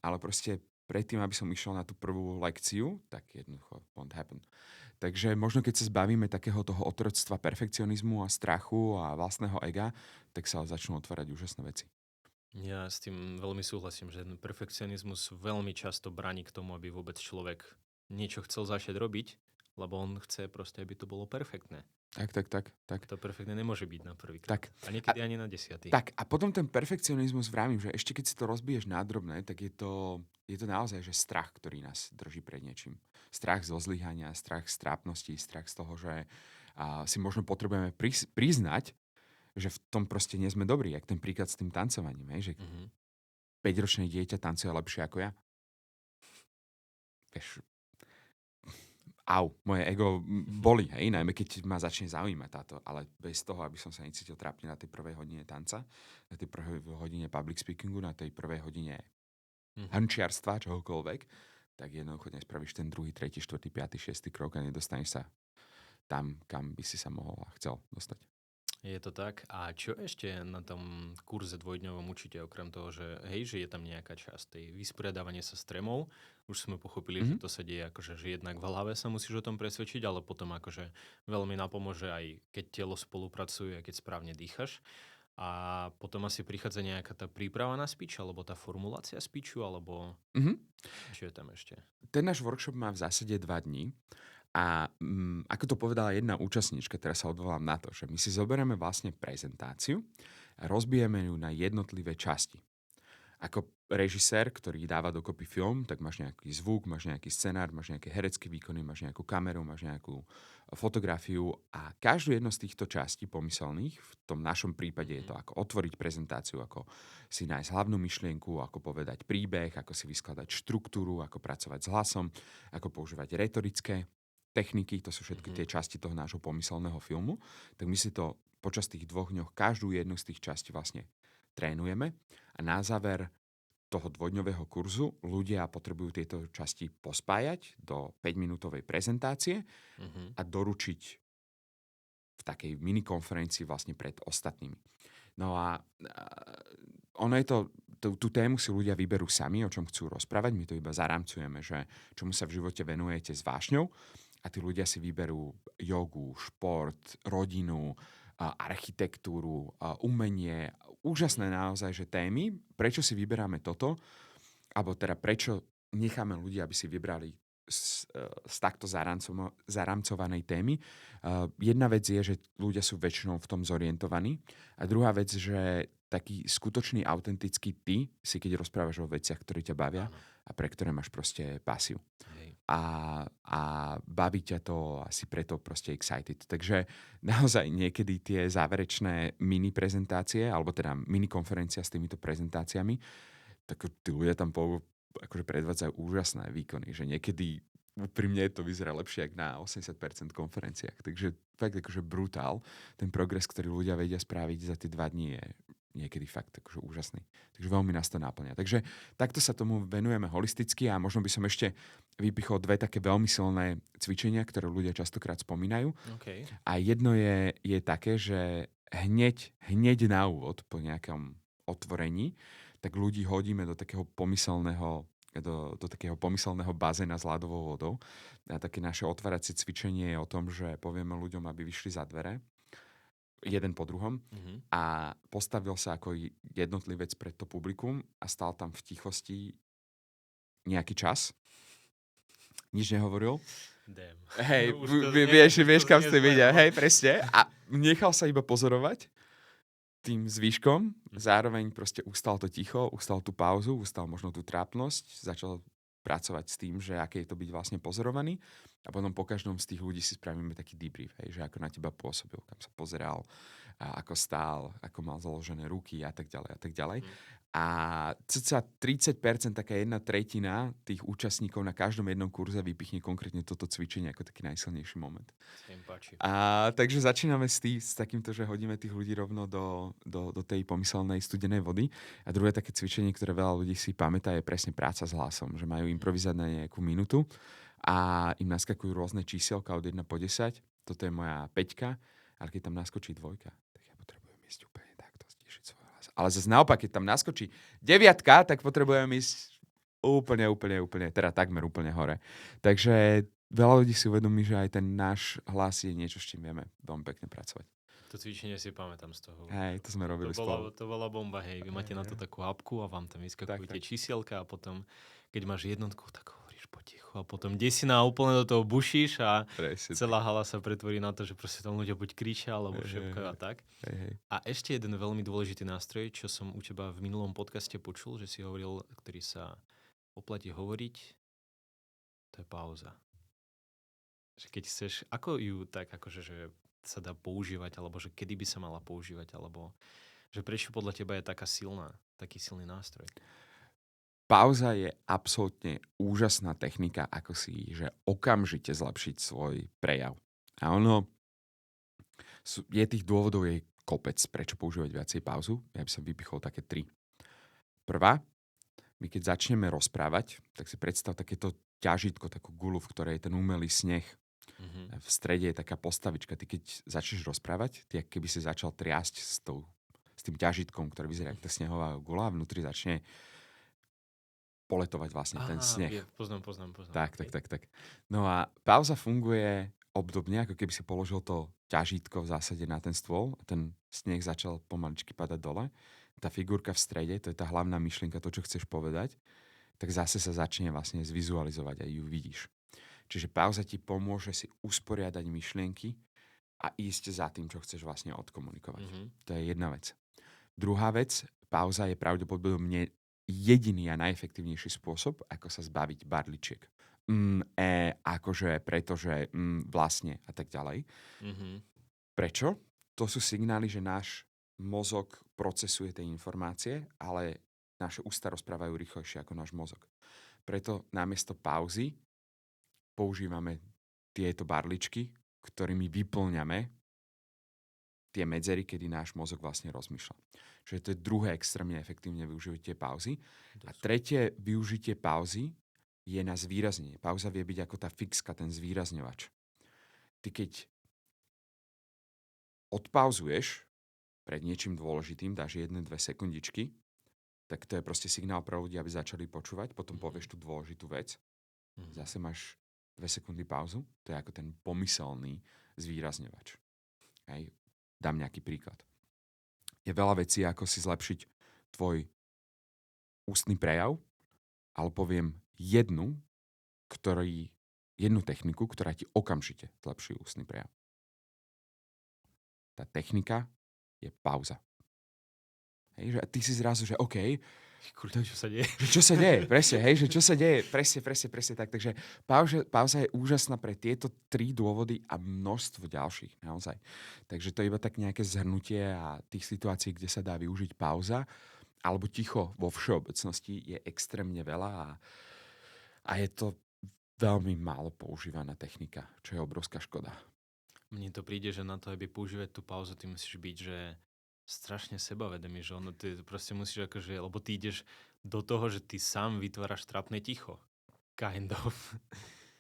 B: Ale proste predtým, aby som išiel na tú prvú lekciu, tak jednoducho won't happen. Takže možno keď sa zbavíme takého toho otroctva perfekcionizmu a strachu a vlastného ega, tak sa začnú otvárať úžasné veci.
A: Ja s tým veľmi súhlasím, že ten perfekcionizmus veľmi často bráni k tomu, aby vôbec človek niečo chcel začať robiť, lebo on chce proste, aby to bolo perfektné.
B: Tak.
A: To perfektné nemôže byť na prvý
B: Tak.
A: krát. A niekedy ani na 10.
B: Tak a potom ten perfekcionizmus vravím, že ešte keď si to rozbiješ na drobné, tak je to naozaj, že strach, ktorý nás drží pred niečím. Strach zo zlyhania, strach z trápnosti, strach z toho, že si možno potrebujeme priznať, že v tom proste nie sme dobrí, jak ten príklad s tým tancovaním, že 5-ročné dieťa tancuje lepšie ako ja. Vieš, moje ego boli, hej, najmä keď ma začne zaujímať táto, ale bez toho, aby som sa necítil trápne na tej prvej hodine tanca, na tej prvej hodine public speakingu, na tej prvej hodine hrnčiarstva, čohokoľvek, tak jednoducho nespravíš ten 2., 3., 4., 5., 6. krok a nedostaneš sa tam, kam by si sa mohol a chcel dostať.
A: Je to tak. A čo ešte na tom kurze dvojdňovom učíte, okrem toho, že je tam nejaká časť tej vysporiadávania sa s trémou. Už sme pochopili, že to sa deje akože, že jednak v hlave sa musíš o tom presvedčiť, ale potom akože veľmi napomôže aj keď telo spolupracuje a keď správne dýchaš. A potom asi prichádza nejaká tá príprava na speech, alebo tá formulácia speechu, alebo čo je tam ešte?
B: Ten náš workshop má v zásade 2 dní. A ako to povedala jedna účastníčka, teraz sa odvolám na to, že my si zoberieme vlastne prezentáciu a rozbijeme ju na jednotlivé časti. Ako režisér, ktorý dáva dokopy film, tak máš nejaký zvuk, máš nejaký scenár, máš nejaké herecké výkony, máš nejakú kameru, máš nejakú fotografiu a každú jednu z týchto častí pomyselných, v tom našom prípade je to ako otvoriť prezentáciu, ako si nájsť hlavnú myšlienku, ako povedať príbeh, ako si vyskladať štruktúru, ako pracovať s hlasom, ako používať retorické techniky, to sú všetky tie časti toho nášho pomyselného filmu, tak my si to počas tých 2 dňoch každú jednu z tých častí vlastne trénujeme a na záver toho 2-dňového kurzu ľudia potrebujú tieto časti pospájať do 5-minútovej prezentácie a doručiť v takej minikonferencii vlastne pred ostatnými. No a ono je tú tému si ľudia vyberú sami, o čom chcú rozprávať, my to iba zaramcujeme, že čomu sa v živote venujete s vášňou. A tí ľudia si vyberú jogu, šport, rodinu, architektúru, umenie. Úžasné naozaj, že témy. Prečo si vyberáme toto? Alebo teda prečo necháme ľudia, aby si vybrali z takto zaramcovanej témy? Jedna vec je, že ľudia sú väčšinou v tom zorientovaní. A druhá vec, že taký skutočný, autentický ty si, keď rozprávaš o veciach, ktoré ťa bavia a pre ktoré máš proste pasiu. A baví ťa to asi preto proste excited. Takže naozaj niekedy tie záverečné mini prezentácie, alebo teda mini konferencia s týmito prezentáciami, tak tí ľudia tam akože predvádzajú úžasné výkony, že niekedy pri mne to vyzerá lepšie ako na 80% konferenciách. Takže fakt akože brutál. Ten progres, ktorý ľudia vedia spraviť za tie 2 dní je niekedy fakt akože úžasný. Takže veľmi nás to náplňa. Takže takto sa tomu venujeme holisticky a možno by som ešte vypichol 2 také veľmi silné cvičenia, ktoré ľudia častokrát spomínajú.
A: Okay.
B: A jedno je také, že hneď na úvod po nejakom otvorení, tak ľudí hodíme do takého pomyselného bazéna s ľadovou vodou. A také naše otváracie cvičenie je o tom, že povieme ľuďom, aby vyšli za dvere jeden po druhom a postavil sa ako jednotlivec pred to publikum a stál tam v tichosti nejaký čas. Nič nehovoril.
A: Damn.
B: Hej, vieš kam ste vidia. Hej, presne. A nechal sa iba pozorovať tým zvýškom. Zároveň proste ustal to ticho, ustal tú pauzu, ustal možno tú trápnosť, začal pracovať s tým, že aké je to byť vlastne pozorovaný a potom po každom z tých ľudí si spravíme taký debrief, že ako na teba pôsobil, kam sa pozeral, a ako stál, ako mal založené ruky a tak ďalej a tak ďalej. A cca 30%, taká 1/3 tých účastníkov na každom jednom kurze vypichne konkrétne toto cvičenie ako taký najsilnejší moment.
A: Sa im páči.
B: A takže začíname s takýmto, že hodíme tých ľudí rovno do tej pomyselnej studenej vody. A druhé také cvičenie, ktoré veľa ľudí si pamätá, je presne práca s hlasom, že majú improvizovať na nejakú minútu a im naskakujú rôzne čísielka od 1 po 10. Toto je moja 5, ale keď tam naskočí 2, tak ja potrebujem ísť úplne takto, stíšiť svoj hlas. Ale zase naopak, keď tam naskočí 9, tak potrebujem ísť úplne, teda takmer úplne hore. Takže veľa ľudí si uvedomí, že aj ten náš hlas je niečo, s čím vieme veľmi pekne pracovať.
A: To cvičenie si pamätám z toho.
B: Hej, to sme robili spolu.
A: To bola bomba, hej. Vy máte na to takú apku a vám tam vyskakujú tie čísielka a potom, keď máš jednotku, tak hovoríš potichu a potom desina úplne do toho bušíš a celá hala sa pretvorí na to, že proste tam ľudia buď kričia alebo šepkajú a tak. A ešte jeden veľmi dôležitý nástroj, čo som u teba v minulom podcaste počul, že si hovoril, ktorý sa oplatí hovoriť, to je pauza. Že keď chceš, ako ju tak akože, že sa dá používať, alebo že kedy by sa mala používať, alebo že prečo podľa teba je taký silný nástroj?
B: Pauza je absolútne úžasná technika, ako si, že okamžite zlepšiť svoj prejav. A je tých dôvodov je kopec, prečo používať viacej pauzu. Ja by som vypichol také 3. Prvá, my keď začneme rozprávať, tak si predstav takéto ťažítko, takú gulu, v ktorej je ten umelý sneh. V strede je taká postavička. Ty keď začneš rozprávať, ty keby si začal triasť s tým ťažítkom, ktorý vyzerá ako tá snehová gula a vnútri začne poletovať vlastne ten sneh.
A: Poznám.
B: Tak. No a pauza funguje obdobne, ako keby si položil to ťažítko v zásade na ten stôl a ten sneh začal pomaličky padať dole. Tá figurka v strede, to je tá hlavná myšlienka, to, čo chceš povedať, tak zase sa začne vlastne zvizualizovať a ju vidíš. Čiže pauza ti pomôže si usporiadať myšlienky a ísť za tým, čo chceš vlastne odkomunikovať. To je jedna vec. Druhá vec, pauza je pravdepodobne jediný a najefektívnejší spôsob, ako sa zbaviť barličiek. Pretože, vlastne a tak ďalej. Prečo? To sú signály, že náš mozog procesuje tie informácie, ale naše ústa rozprávajú rýchlejšie ako náš mozog. Preto namiesto pauzy používame tieto barličky, ktorými vyplňame tie medzery, kedy náš mozog vlastne rozmýšľa. Čiže to je druhé extrémne efektívne využitie pauzy. A tretie využitie pauzy je na zvýraznenie. Pauza vie byť ako tá fixka, ten zvýrazňovač. Ty keď odpauzuješ pred niečím dôležitým, dáš 1-2 sekundičky, tak to je proste signál pre ľudí, aby začali počúvať, potom povieš tú dôležitú vec. Zase máš 2 sekundy pauzu, to je ako ten pomyselný zvýrazňovač. Hej. Dám nejaký príklad. Je veľa vecí, ako si zlepšiť tvoj ústny prejav, ale poviem jednu techniku, ktorá ti okamžite zlepší ústny prejav. Tá technika je pauza. Hej, že ty si zrazu, že OK,
A: čo sa deje?
B: Čo sa deje, presne, hej, že čo sa deje, presne tak. Takže pauza je úžasná pre tieto 3 dôvody a množstvo ďalších, naozaj. Takže to je iba tak nejaké zhrnutie a tých situácií, kde sa dá využiť pauza, alebo ticho vo všeobecnosti je extrémne veľa a je to veľmi málo používaná technika, čo je obrovská škoda.
A: Mne to príde, že na to, aby používať tú pauzu, ty musíš byť, že strašne sebavedomý, že ty proste musíš akože, lebo ty ideš do toho, že ty sám vytváraš trapné ticho. Kind of.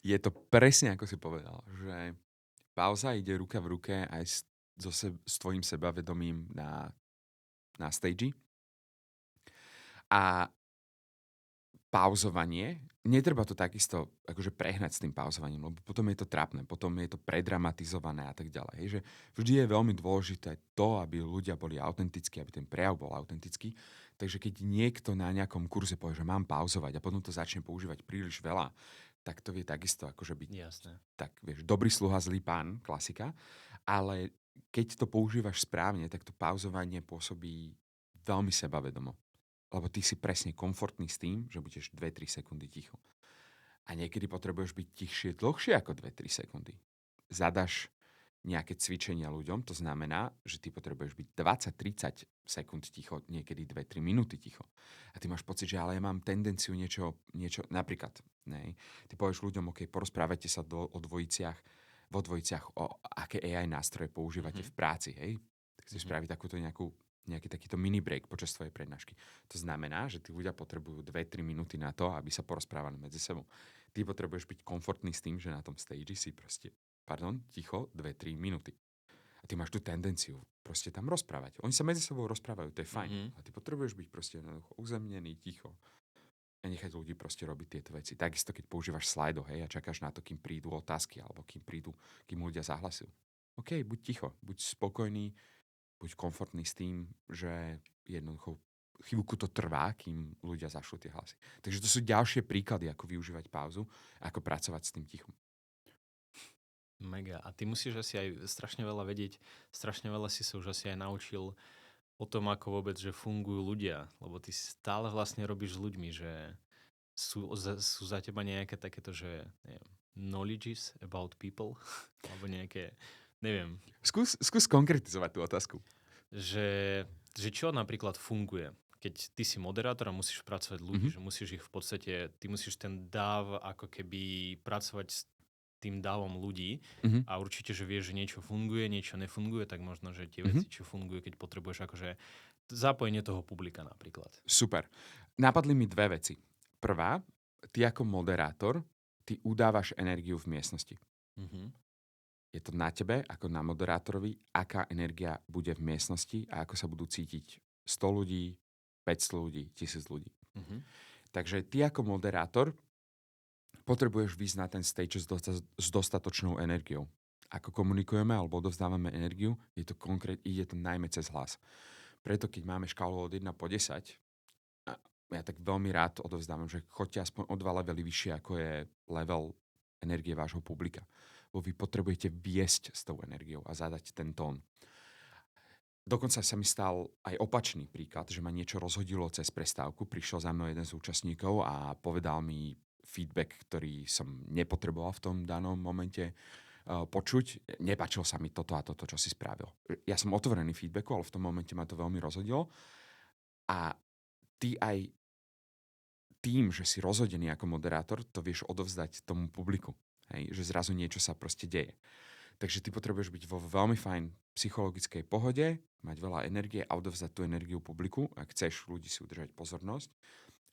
B: Je to presne, ako si povedal, že pauza ide ruka v ruke aj s tvojím sebavedomím na stage. A pauzovanie, netreba to takisto akože prehnať s tým pauzovaním, lebo potom je to trápne, potom je to predramatizované a tak ďalej. Hej, že vždy je veľmi dôležité to, aby ľudia boli autentickí, aby ten prejav bol autentický. Takže keď niekto na nejakom kurze povie, že mám pauzovať a potom to začne používať príliš veľa, tak to vie takisto akože byť tak, vieš, dobrý sluha, zlý pán, klasika. Ale keď to používaš správne, tak to pauzovanie pôsobí veľmi sebavedomo. Lebo ty si presne komfortný s tým, že budeš 2-3 sekundy ticho. A niekedy potrebuješ byť tichšie dlhšie ako 2-3 sekundy. Zadaš nejaké cvičenia ľuďom, to znamená, že ty potrebuješ byť sekúnd ticho, niekedy 2-3 minúty ticho. A ty máš pocit, že ale ja mám tendenciu niečo napríklad, nej, ty povieš ľuďom, OK, porozprávajte sa vo dvojiciach o aké AI nástroje používate v práci, hej? Tak si spraviť nejaký takýto mini break počas tvojej prednášky. To znamená, že tí ľudia potrebujú 2-3 minúty na to, aby sa porozprávali medzi sebou. Ty potrebuješ byť komfortný s tým, že na tom stage si proste, ticho 2-3 minúty. A ty máš tú tendenciu proste tam rozprávať. Oni sa medzi sebou rozprávajú, to je fajn. A ty potrebuješ byť proste uzemnený, ticho a nechať ľudí proste robiť tieto veci. Takisto, keď používaš slajdo, hej, a čakáš na to, kým prídu otázky, alebo kým ľudia zahlasujú. OK, buď ticho, buď spokojný, buď komfortný s tým, že jednoducho chvíľku to trvá, kým ľudia zašlú tie hlasy. Takže to sú ďalšie príklady, ako využívať pauzu, ako pracovať s tým tichom.
A: Mega. A ty musíš asi aj strašne veľa vedieť, strašne veľa si sa už asi aj naučil o tom, ako vôbec, že fungujú ľudia. Lebo ty stále vlastne robíš s ľuďmi, že sú za teba nejaké takéto, že neviem, knowledges about people, alebo nejaké, neviem.
B: Skús konkretizovať tú otázku.
A: Že čo napríklad funguje, keď ty si moderátor a musíš pracovať ľudí, že musíš ich v podstate, ty musíš ten dáv ako keby pracovať s tým dávom ľudí a určite, že vieš, že niečo funguje, niečo nefunguje, tak možno, že tie veci, čo funguje, keď potrebuješ akože zapojenie toho publika napríklad.
B: Super. Napadli mi dve veci. Prvá, ty ako moderátor, ty udávaš energiu v miestnosti. Je to na tebe, ako na moderátorovi, aká energia bude v miestnosti a ako sa budú cítiť 100 ľudí, 500 ľudí, 1000 ľudí. Takže ty ako moderátor potrebuješ výjsť na ten stage s dostatočnou energiou. Ako komunikujeme alebo odovzdávame energiu, ide to najmä cez hlas. Preto keď máme škálu od 1 po 10, ja tak veľmi rád odovzdávam, že choďte aspoň o 2 levely vyššie, ako je level energie vášho publika. Vy potrebujete viesť s tou energiou a zadať ten tón. Dokonca sa mi stal aj opačný príklad, že ma niečo rozhodilo cez prestávku. Prišiel za mnou jeden z účastníkov a povedal mi feedback, ktorý som nepotreboval v tom danom momente počuť. Nepáčilo sa mi toto a toto, čo si spravil. Ja som otvorený feedbacku, ale v tom momente ma to veľmi rozhodilo. A ty aj tým, že si rozhodený ako moderátor, to vieš odovzdať tomu publiku. Hej? Že zrazu niečo sa proste deje. Takže ty potrebuješ byť vo veľmi fajn psychologickej pohode, mať veľa energie a odovzdať tú energiu publiku, ak chceš ľudí si udržať pozornosť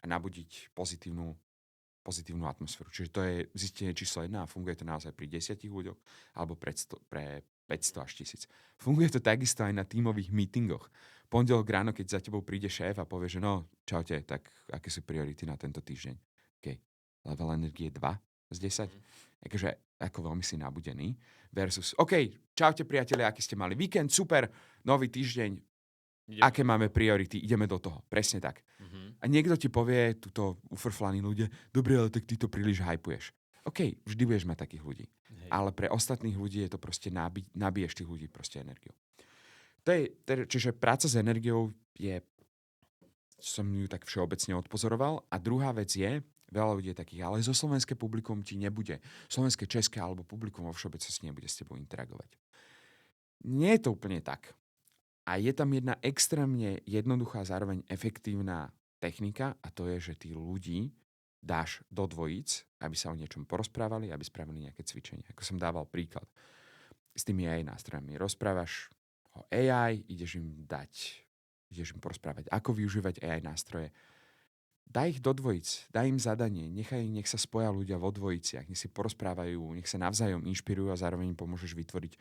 B: a nabudiť pozitívnu atmosféru. Čiže to je zistenie číslo 1 a funguje to naozaj pri 10 ľuďoch alebo pre 500 až 1000. Funguje to takisto aj na tímových meetingoch. Pondelok ráno, keď za tebou príde šéf a povie, že no, čaute, tak aké sú priority na tento týždeň? OK, level energie 2 z 10. Takže ako veľmi si nabudený. Versus, OK, čaute priatelia, aký ste mali víkend, super, nový týždeň, aké máme priority, ideme do toho. Presne tak. A niekto ti povie, tuto ufrflaní ľudia, dobre, ale tak ty to príliš hypuješ. OK, vždy budeš mať takých ľudí. Hej. Ale pre ostatných ľudí je to proste nabiješ tých ľudí proste energiou. Čiže práca s energiou som ju tak všeobecne odpozoroval. A druhá vec je, veľa ľudí je takých, ale zo slovenské publikum ti nebude. Slovenské, české alebo publikum vo všeobecnosti nebude s tebou interagovať. Nie je to úplne tak. A je tam jedna extrémne jednoduchá, zároveň efektívna technika a to je, že tí ľudí dáš do dvojíc, aby sa o niečom porozprávali, aby spravili nejaké cvičenie. Ako som dával príklad s tými AI nástrojmi. Rozprávaš o AI, ideš im porozprávať, ako využívať AI nástroje. Daj ich do dvojic, daj im zadanie, nech sa spoja ľudia vo dvojiciach, nech si porozprávajú, nech sa navzájom inšpirujú a zároveň im pomôžeš vytvoriť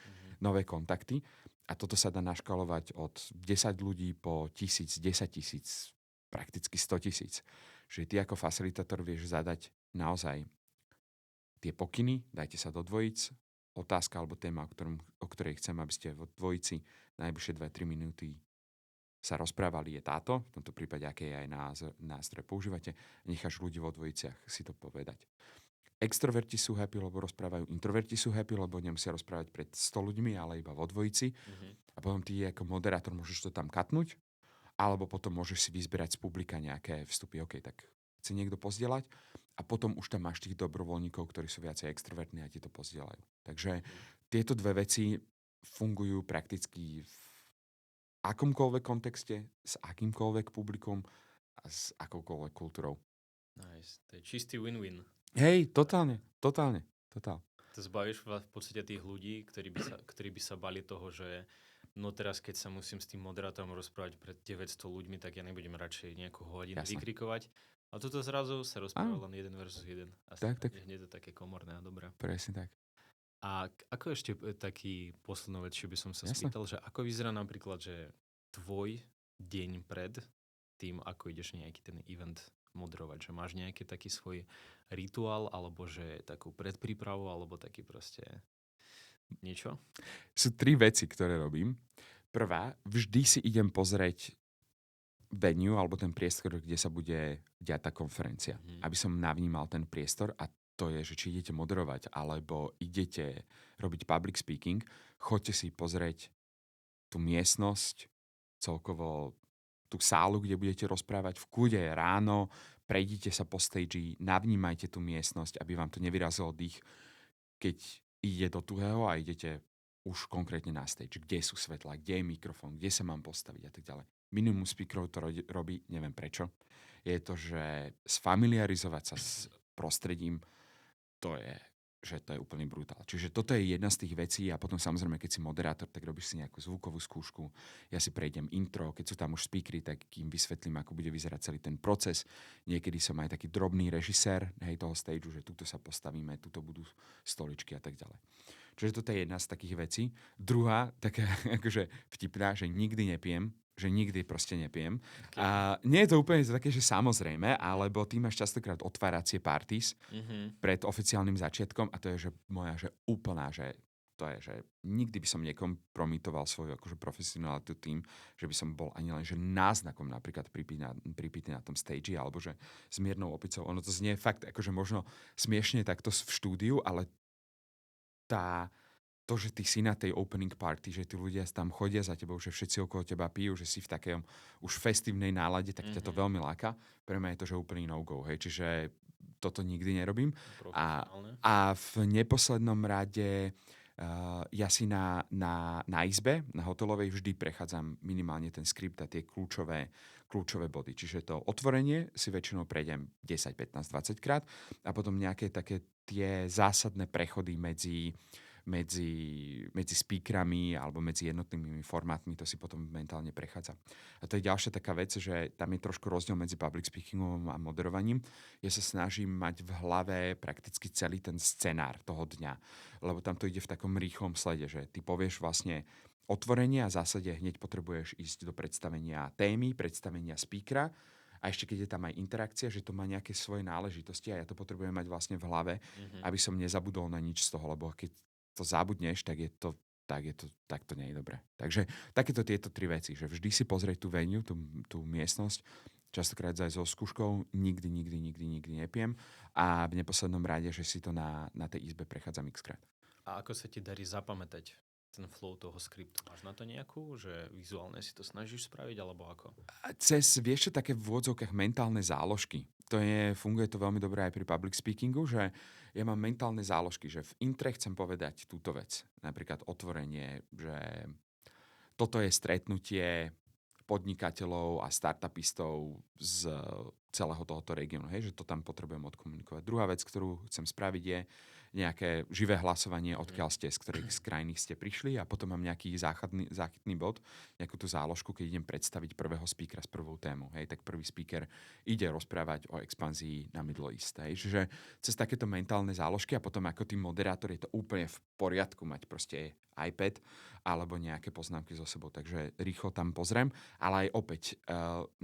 B: nové kontakty. A toto sa dá naškalovať od 10 ľudí po 1000, 10 000, prakticky 100 000. Že ty ako facilitátor vieš zadať naozaj tie pokyny, dajte sa do dvojic, otázka alebo téma, o ktorej chcem, aby ste vo dvojici najbližšie 2-3 minúty sa rozprávali, je táto. V tomto prípade, aké aj nástroje používate. Necháš ľudí vo dvojiciach si to povedať. Extroverti sú happy, lebo rozprávajú. Introverti sú happy, lebo nemusia rozprávať pred 100 ľuďmi, ale iba vo dvojici. A potom ty ako moderátor môžeš to tam katnúť, alebo potom môžeš si vyzberať z publika nejaké vstupy. OK, tak chce niekto pozdieľať a potom už tam máš tých dobrovoľníkov, ktorí sú viacej extrovertní a ti to pozdieľajú. Takže tieto dve veci fungujú prakticky akomkoľvek kontexte, s akýmkoľvek publikom a s akoukoľvek kultúrou.
A: Nice. To je čistý win-win.
B: Hej, totálne.
A: To zbavíš v podstate tých ľudí, ktorí by sa bali toho, že no teraz, keď sa musím s tým moderátorom rozprávať pred 900 ľuďmi, tak ja nebudem radšej nejakú hodinu vykrikovať. A toto zrazu sa rozpráva len 1 versus 1. A
B: tak.
A: hneď to také komorné a dobré.
B: Presne tak.
A: A ako ešte taký poslednú vec, čo by som sa spýtal, že ako vyzerá napríklad, že tvoj deň pred tým, ako ideš nejaký ten event moderovať, že máš nejaký taký svoj rituál, alebo že takú predprípravu, alebo taký proste niečo?
B: Sú 3 veci, ktoré robím. Prvá, vždy si idem pozrieť venue, alebo ten priestor, kde sa bude diať tá konferencia. Aby som navnímal ten priestor a to je, že či idete moderovať, alebo idete robiť public speaking, choďte si pozrieť tú miestnosť, celkovo tú sálu, kde budete rozprávať v kľude ráno, prejdite sa po stage, navnímajte tú miestnosť, aby vám to nevyrazilo dých, keď ide do tuhého a idete už konkrétne na stage. Kde sú svetlá, kde je mikrofón, kde sa mám postaviť a tak ďalej. Minimum speakerov to robí, neviem prečo. Je to, že sfamiliarizovať sa s prostredím, to je úplný brutál. Čiže toto je jedna z tých vecí a potom samozrejme, keď si moderátor, tak robíš si nejakú zvukovú skúšku. Ja si prejdem intro, keď sú tam už speakery, tak im vysvetlím, ako bude vyzerať celý ten proces. Niekedy som aj taký drobný režisér toho stageu, že tuto sa postavíme, tuto budú stoličky a tak ďalej. Čiže toto je jedna z takých vecí. Druhá, taká akože vtipná, že nikdy nepijem, že nikdy proste nepijem. Okay. A nie je to úplne také, že samozrejme, alebo ty máš častokrát otváracie parties pred oficiálnym začiatkom a to je, že moja, že úplná, že to je, že nikdy by som nekompromitoval svoju akože profesionalitu tým, že by som bol ani len, že náznakom napríklad pripitý na tom stage, alebo že s miernou opicou. Ono to znie fakt akože možno smiešne takto v štúdiu, ale to, že ty si na tej opening party, že tí ľudia tam chodia za tebou, že všetci okolo teba pijú, že si v takej už festívnej nálade, tak ťa to veľmi láka. Pre mňa je to, že úplný no-go. Hej. Čiže toto nikdy nerobím. A v neposlednom rade ja si na izbe, na hotelovej vždy prechádzam minimálne ten skript a tie kľúčové body. Čiže to otvorenie si väčšinou prejdem 10, 15, 20 krát a potom nejaké také tie zásadné prechody medzi speakerami alebo medzi jednotnými formátmi, to si potom mentálne prechádza. A to je ďalšia taká vec, že tam je trošku rozdiel medzi public speakingom a moderovaním. Ja sa snažím mať v hlave prakticky celý ten scenár toho dňa, lebo tam to ide v takom rýchlom slede, že ty povieš vlastne otvorenie a v zásade hneď potrebuješ ísť do predstavenia témy, predstavenia speakera a ešte keď je tam aj interakcia, že to má nejaké svoje náležitosti a ja to potrebujem mať vlastne v hlave, aby som nezabudol na nič z toho, lebo keď to zabudneš, tak to nie je dobré. Takže takéto tieto 3 veci, že vždy si pozrieť tú venue, tú miestnosť, častokrát aj so skúškou, nikdy nepiem a v neposlednom rade, že si to na tej izbe prechádzam x-krát.
A: A ako sa ti darí zapamätať ten flow toho skriptu? Máš na to nejakú, že vizuálne si to snažíš spraviť, alebo ako?
B: Vieš čo, také v úvodzovkách mentálne záložky. Funguje to veľmi dobre aj pri public speakingu, že ja mám mentálne záložky, že v intre chcem povedať túto vec. Napríklad otvorenie, že toto je stretnutie podnikateľov a startupistov z celého tohoto regiónu. Hej, že to tam potrebujem odkomunikovať. Druhá vec, ktorú chcem spraviť, je nejaké živé hlasovanie, odkiaľ ste, z ktorých z krajiny ste prišli a potom mám nejaký záchytný bod, nejakú tú záložku, keď idem predstaviť prvého speakera s prvou tému. Hej, tak prvý speaker ide rozprávať o expanzii na Middle East. Hej, čiže cez takéto mentálne záložky a potom ako tým moderátor je to úplne v poriadku mať proste iPad alebo nejaké poznámky so sebou. Takže rýchlo tam pozriem, ale aj opäť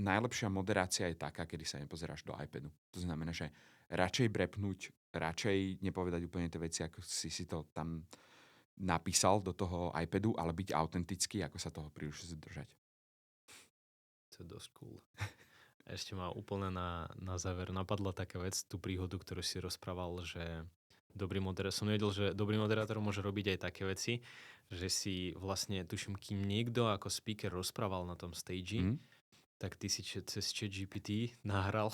B: najlepšia moderácia je taká, kedy sa nepozeráš do iPadu. To znamená, že radšej brepnúť, radšej nepovedať úplne tie veci, ako si to tam napísal do toho iPadu, ale byť autentický, ako sa toho príliš zdržať.
A: To je dosť cool. Ešte ma úplne na záver napadla taká vec, tú príhodu, ktorú si rozprával, že som nevedel, že dobrý moderátor môže robiť aj také veci, že si vlastne, tuším, kým niekto ako speaker rozprával na tom stage, tak ty si cez ChatGPT nahral.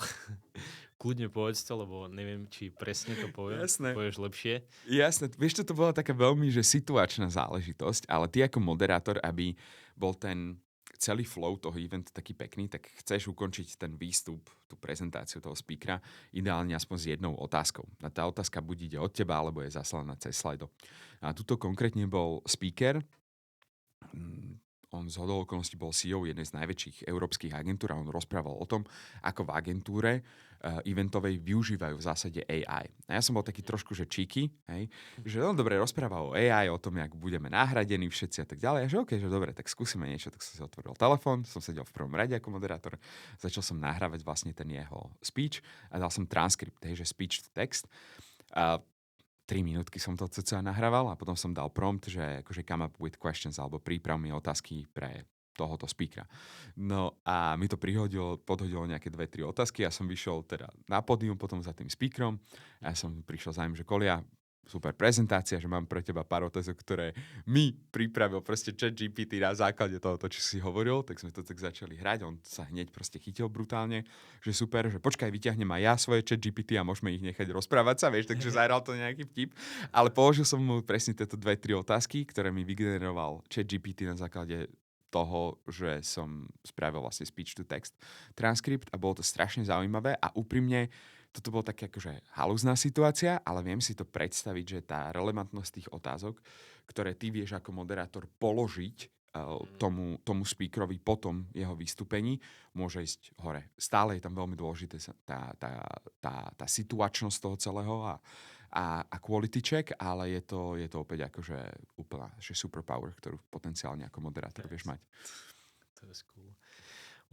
A: Kľudne povedz to, lebo neviem, či presne to poviem.
B: Jasné.
A: Povieš lepšie.
B: Jasné. Vieš, to bola taká veľmi že situačná záležitosť, ale ty ako moderátor, aby bol ten celý flow toho eventu taký pekný, tak chceš ukončiť ten výstup, tú prezentáciu toho speakera, ideálne aspoň s jednou otázkou. A tá otázka buď ide od teba, alebo je zaslaná cez Slido. A tuto konkrétne bol speaker, on z hodou okolností bol CEO jednej z najväčších európskych agentúr a on rozprával o tom, ako v agentúre eventovej využívajú v zásade AI. A ja som bol taký trošku, že cheeky, hej, že on dobre rozpráva o AI, o tom, jak budeme nahradení všetci a tak ďalej. A že OK, že dobre, tak skúsime niečo. Tak som si otvoril telefón, som sedel v prvom rade ako moderátor, začal som nahrávať vlastne ten jeho speech a dal som transkript, hej, že speech to text. A 3 minútky som to cca nahrával a potom som dal prompt, že akože come up with questions alebo príprav mi otázky pre tohoto speakera. No a mi to podhodilo nejaké 2-3 otázky a som vyšiel teda na pódium potom za tým speakerom a ja som prišiel za ním, že Kolia, super prezentácia, že mám pre teba pár otázok, ktoré mi pripravil proste ChatGPT na základe toho, čo si hovoril, tak sme to tak začali hrať, on sa hneď proste chytil brutálne, že super, že počkaj, vyťahnem aj ja svoje ChatGPT a môžeme ich nechať rozprávať sa, vieš, takže zahral to nejaký vtip, ale položil som mu presne tieto 2-3 otázky, ktoré mi vygeneroval ChatGPT na základe toho, že som spravil vlastne speech to text transkript a bolo to strašne zaujímavé a úprimne toto bolo také akože halúzná situácia, ale viem si to predstaviť, že tá relevantnosť tých otázok, ktoré ty vieš ako moderátor položiť tomu speakerovi po tom jeho vystúpení, môže ísť hore. Stále je tam veľmi dôležité tá situačnosť toho celého a quality check, ale je to opäť akože úplná že superpower, ktorú potenciálne ako moderátor vieš mať.
A: To je cool.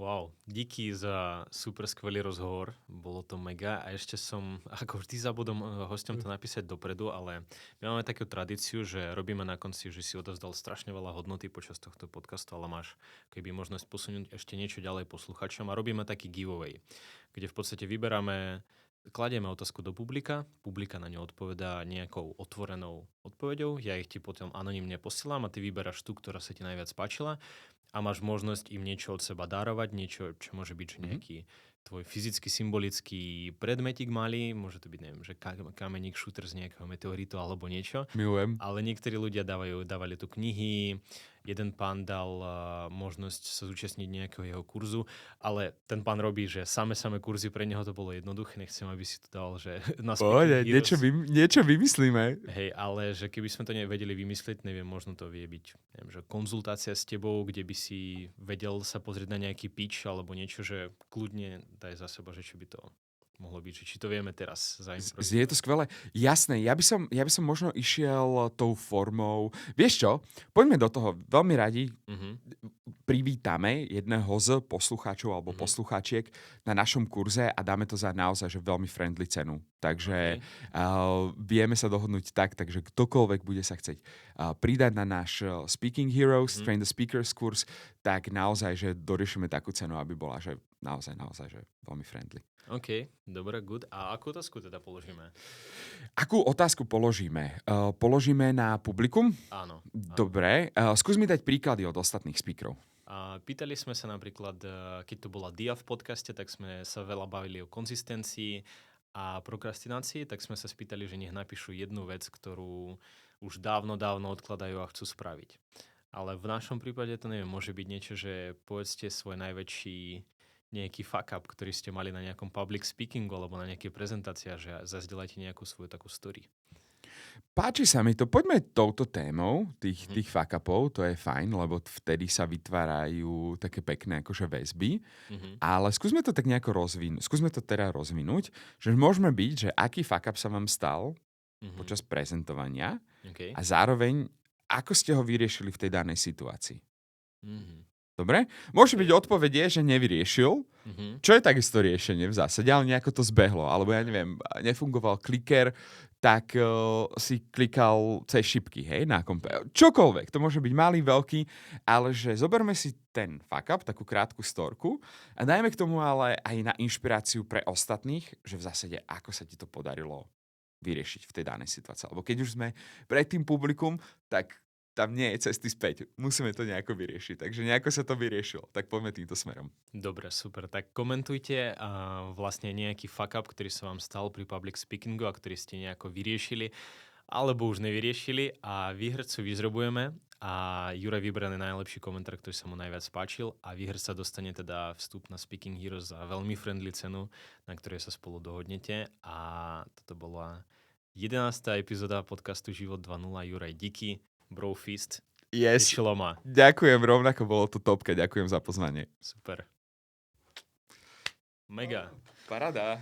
A: Wow, díky za super skvelý rozhovor, bolo to mega a ešte som, ako vždy zabudom hosťom to napísať dopredu, ale my máme takú tradíciu, že robíme na konci, že si odovzdal strašne veľa hodnoty počas tohto podcastu, ale máš keby možnosť posunúť ešte niečo ďalej posluchačom a robíme taký giveaway, kde v podstate kladieme otázku do publika na ňu odpovedá nejakou otvorenou odpoveďou, ja ich ti potom anonymne posielam a ty vyberáš tú, ktorá sa ti najviac páčila a máš možnosť im niečo od seba darovať, niečo, čo môže byť, že nejaký tvoj fyzicky symbolický predmetik malý, môže to byť, neviem, že kameník, šúter z nejakého meteoritu alebo niečo.
B: Milujem.
A: Ale niektorí ľudia dávali tu knihy, jeden pán dal možnosť sa zúčastniť nejakého jeho kurzu, ale ten pán robí, že samé kurzy, pre neho to bolo jednoduché, nechcem, aby si to dal, že na
B: Poďte, niečo vymyslíme.
A: Hej, ale že keby sme to nevedeli vymyslieť, neviem, možno to vie byť, neviem, že konzultácia s tebou, kde by si vedel sa pozrieť na nejaký pitch alebo niečo, že kľudne daj za seba, že či by to mohlo byť, či to vieme teraz zaimprovizovať.
B: Je to skvelé. Jasné, ja by som možno išiel tou formou. Vieš čo, poďme do toho. Veľmi radi privítame jedného z poslucháčov alebo poslucháčiek na našom kurze a dáme to za naozaj že veľmi friendly cenu. Takže vieme sa dohodnúť takže ktokoľvek bude sa chcieť pridať na náš Speaking Heroes, Train the Speakers kurz, tak naozaj, že doriešime takú cenu, aby bola že naozaj, že veľmi friendly.
A: OK, dobre, good. A akú otázku teda položíme?
B: Akú otázku položíme? Položíme na publikum?
A: Áno.
B: Dobre. Skús mi dať príklady od ostatných speakerov.
A: Pýtali sme sa napríklad, keď to bola Dia v podcaste, tak sme sa veľa bavili o konzistencii a prokrastinácii, tak sme sa spýtali, že nech napíšu jednu vec, ktorú už dávno odkladajú a chcú spraviť. Ale v našom prípade to neviem, môže byť niečo, že povedzte svoj najväčší nejaký fuck up, ktorý ste mali na nejakom public speakingu alebo na nejakej prezentácii a že zazdieľajte nejakú svoju takú story.
B: Páči sa mi to. Poďme touto témou tých fuck upov, to je fajn, lebo vtedy sa vytvárajú také pekné akože väzby. Ale skúsme to tak nejako rozvinúť, že môžeme byť, že aký fuck up sa vám stal počas prezentovania a zároveň ako ste ho vyriešili v tej danej situácii. Dobre? Môže byť odpoveď, že nevyriešil, čo je takisto riešenie v zásade, ale nejako to zbehlo. Alebo ja neviem, nefungoval kliker, tak si klikal cez šipky, hej, na kompe. Čokoľvek, to môže byť malý, veľký, ale že zoberme si ten fuck up, takú krátku storku a dajme k tomu ale aj na inšpiráciu pre ostatných, že v zásade ako sa ti to podarilo vyriešiť v tej danej situácii. Lebo keď už sme pred tým publikum, tak tam nie je cesty späť. Musíme to nejako vyriešiť. Takže nejako sa to vyriešilo. Tak poďme týmto smerom.
A: Dobre, super. Tak komentujte vlastne nejaký fuck up, ktorý sa vám stal pri public speakingu a ktorý ste nejako vyriešili alebo už nevyriešili a výhercu vyzrobujeme a Juraj vybraný najlepší komentár, ktorý sa mu najviac páčil a výher sa dostane teda vstup na Speaking Heroes za veľmi friendly cenu, na ktorej sa spolu dohodnete a toto bola 11. epizóda podcastu Život 2.0. Juraj, díky, brofist,
B: Yes.
A: tešilo ma.
B: Ďakujem, rovnako bolo to topka, ďakujem za pozvanie.
A: Super. Mega.
B: Paráda.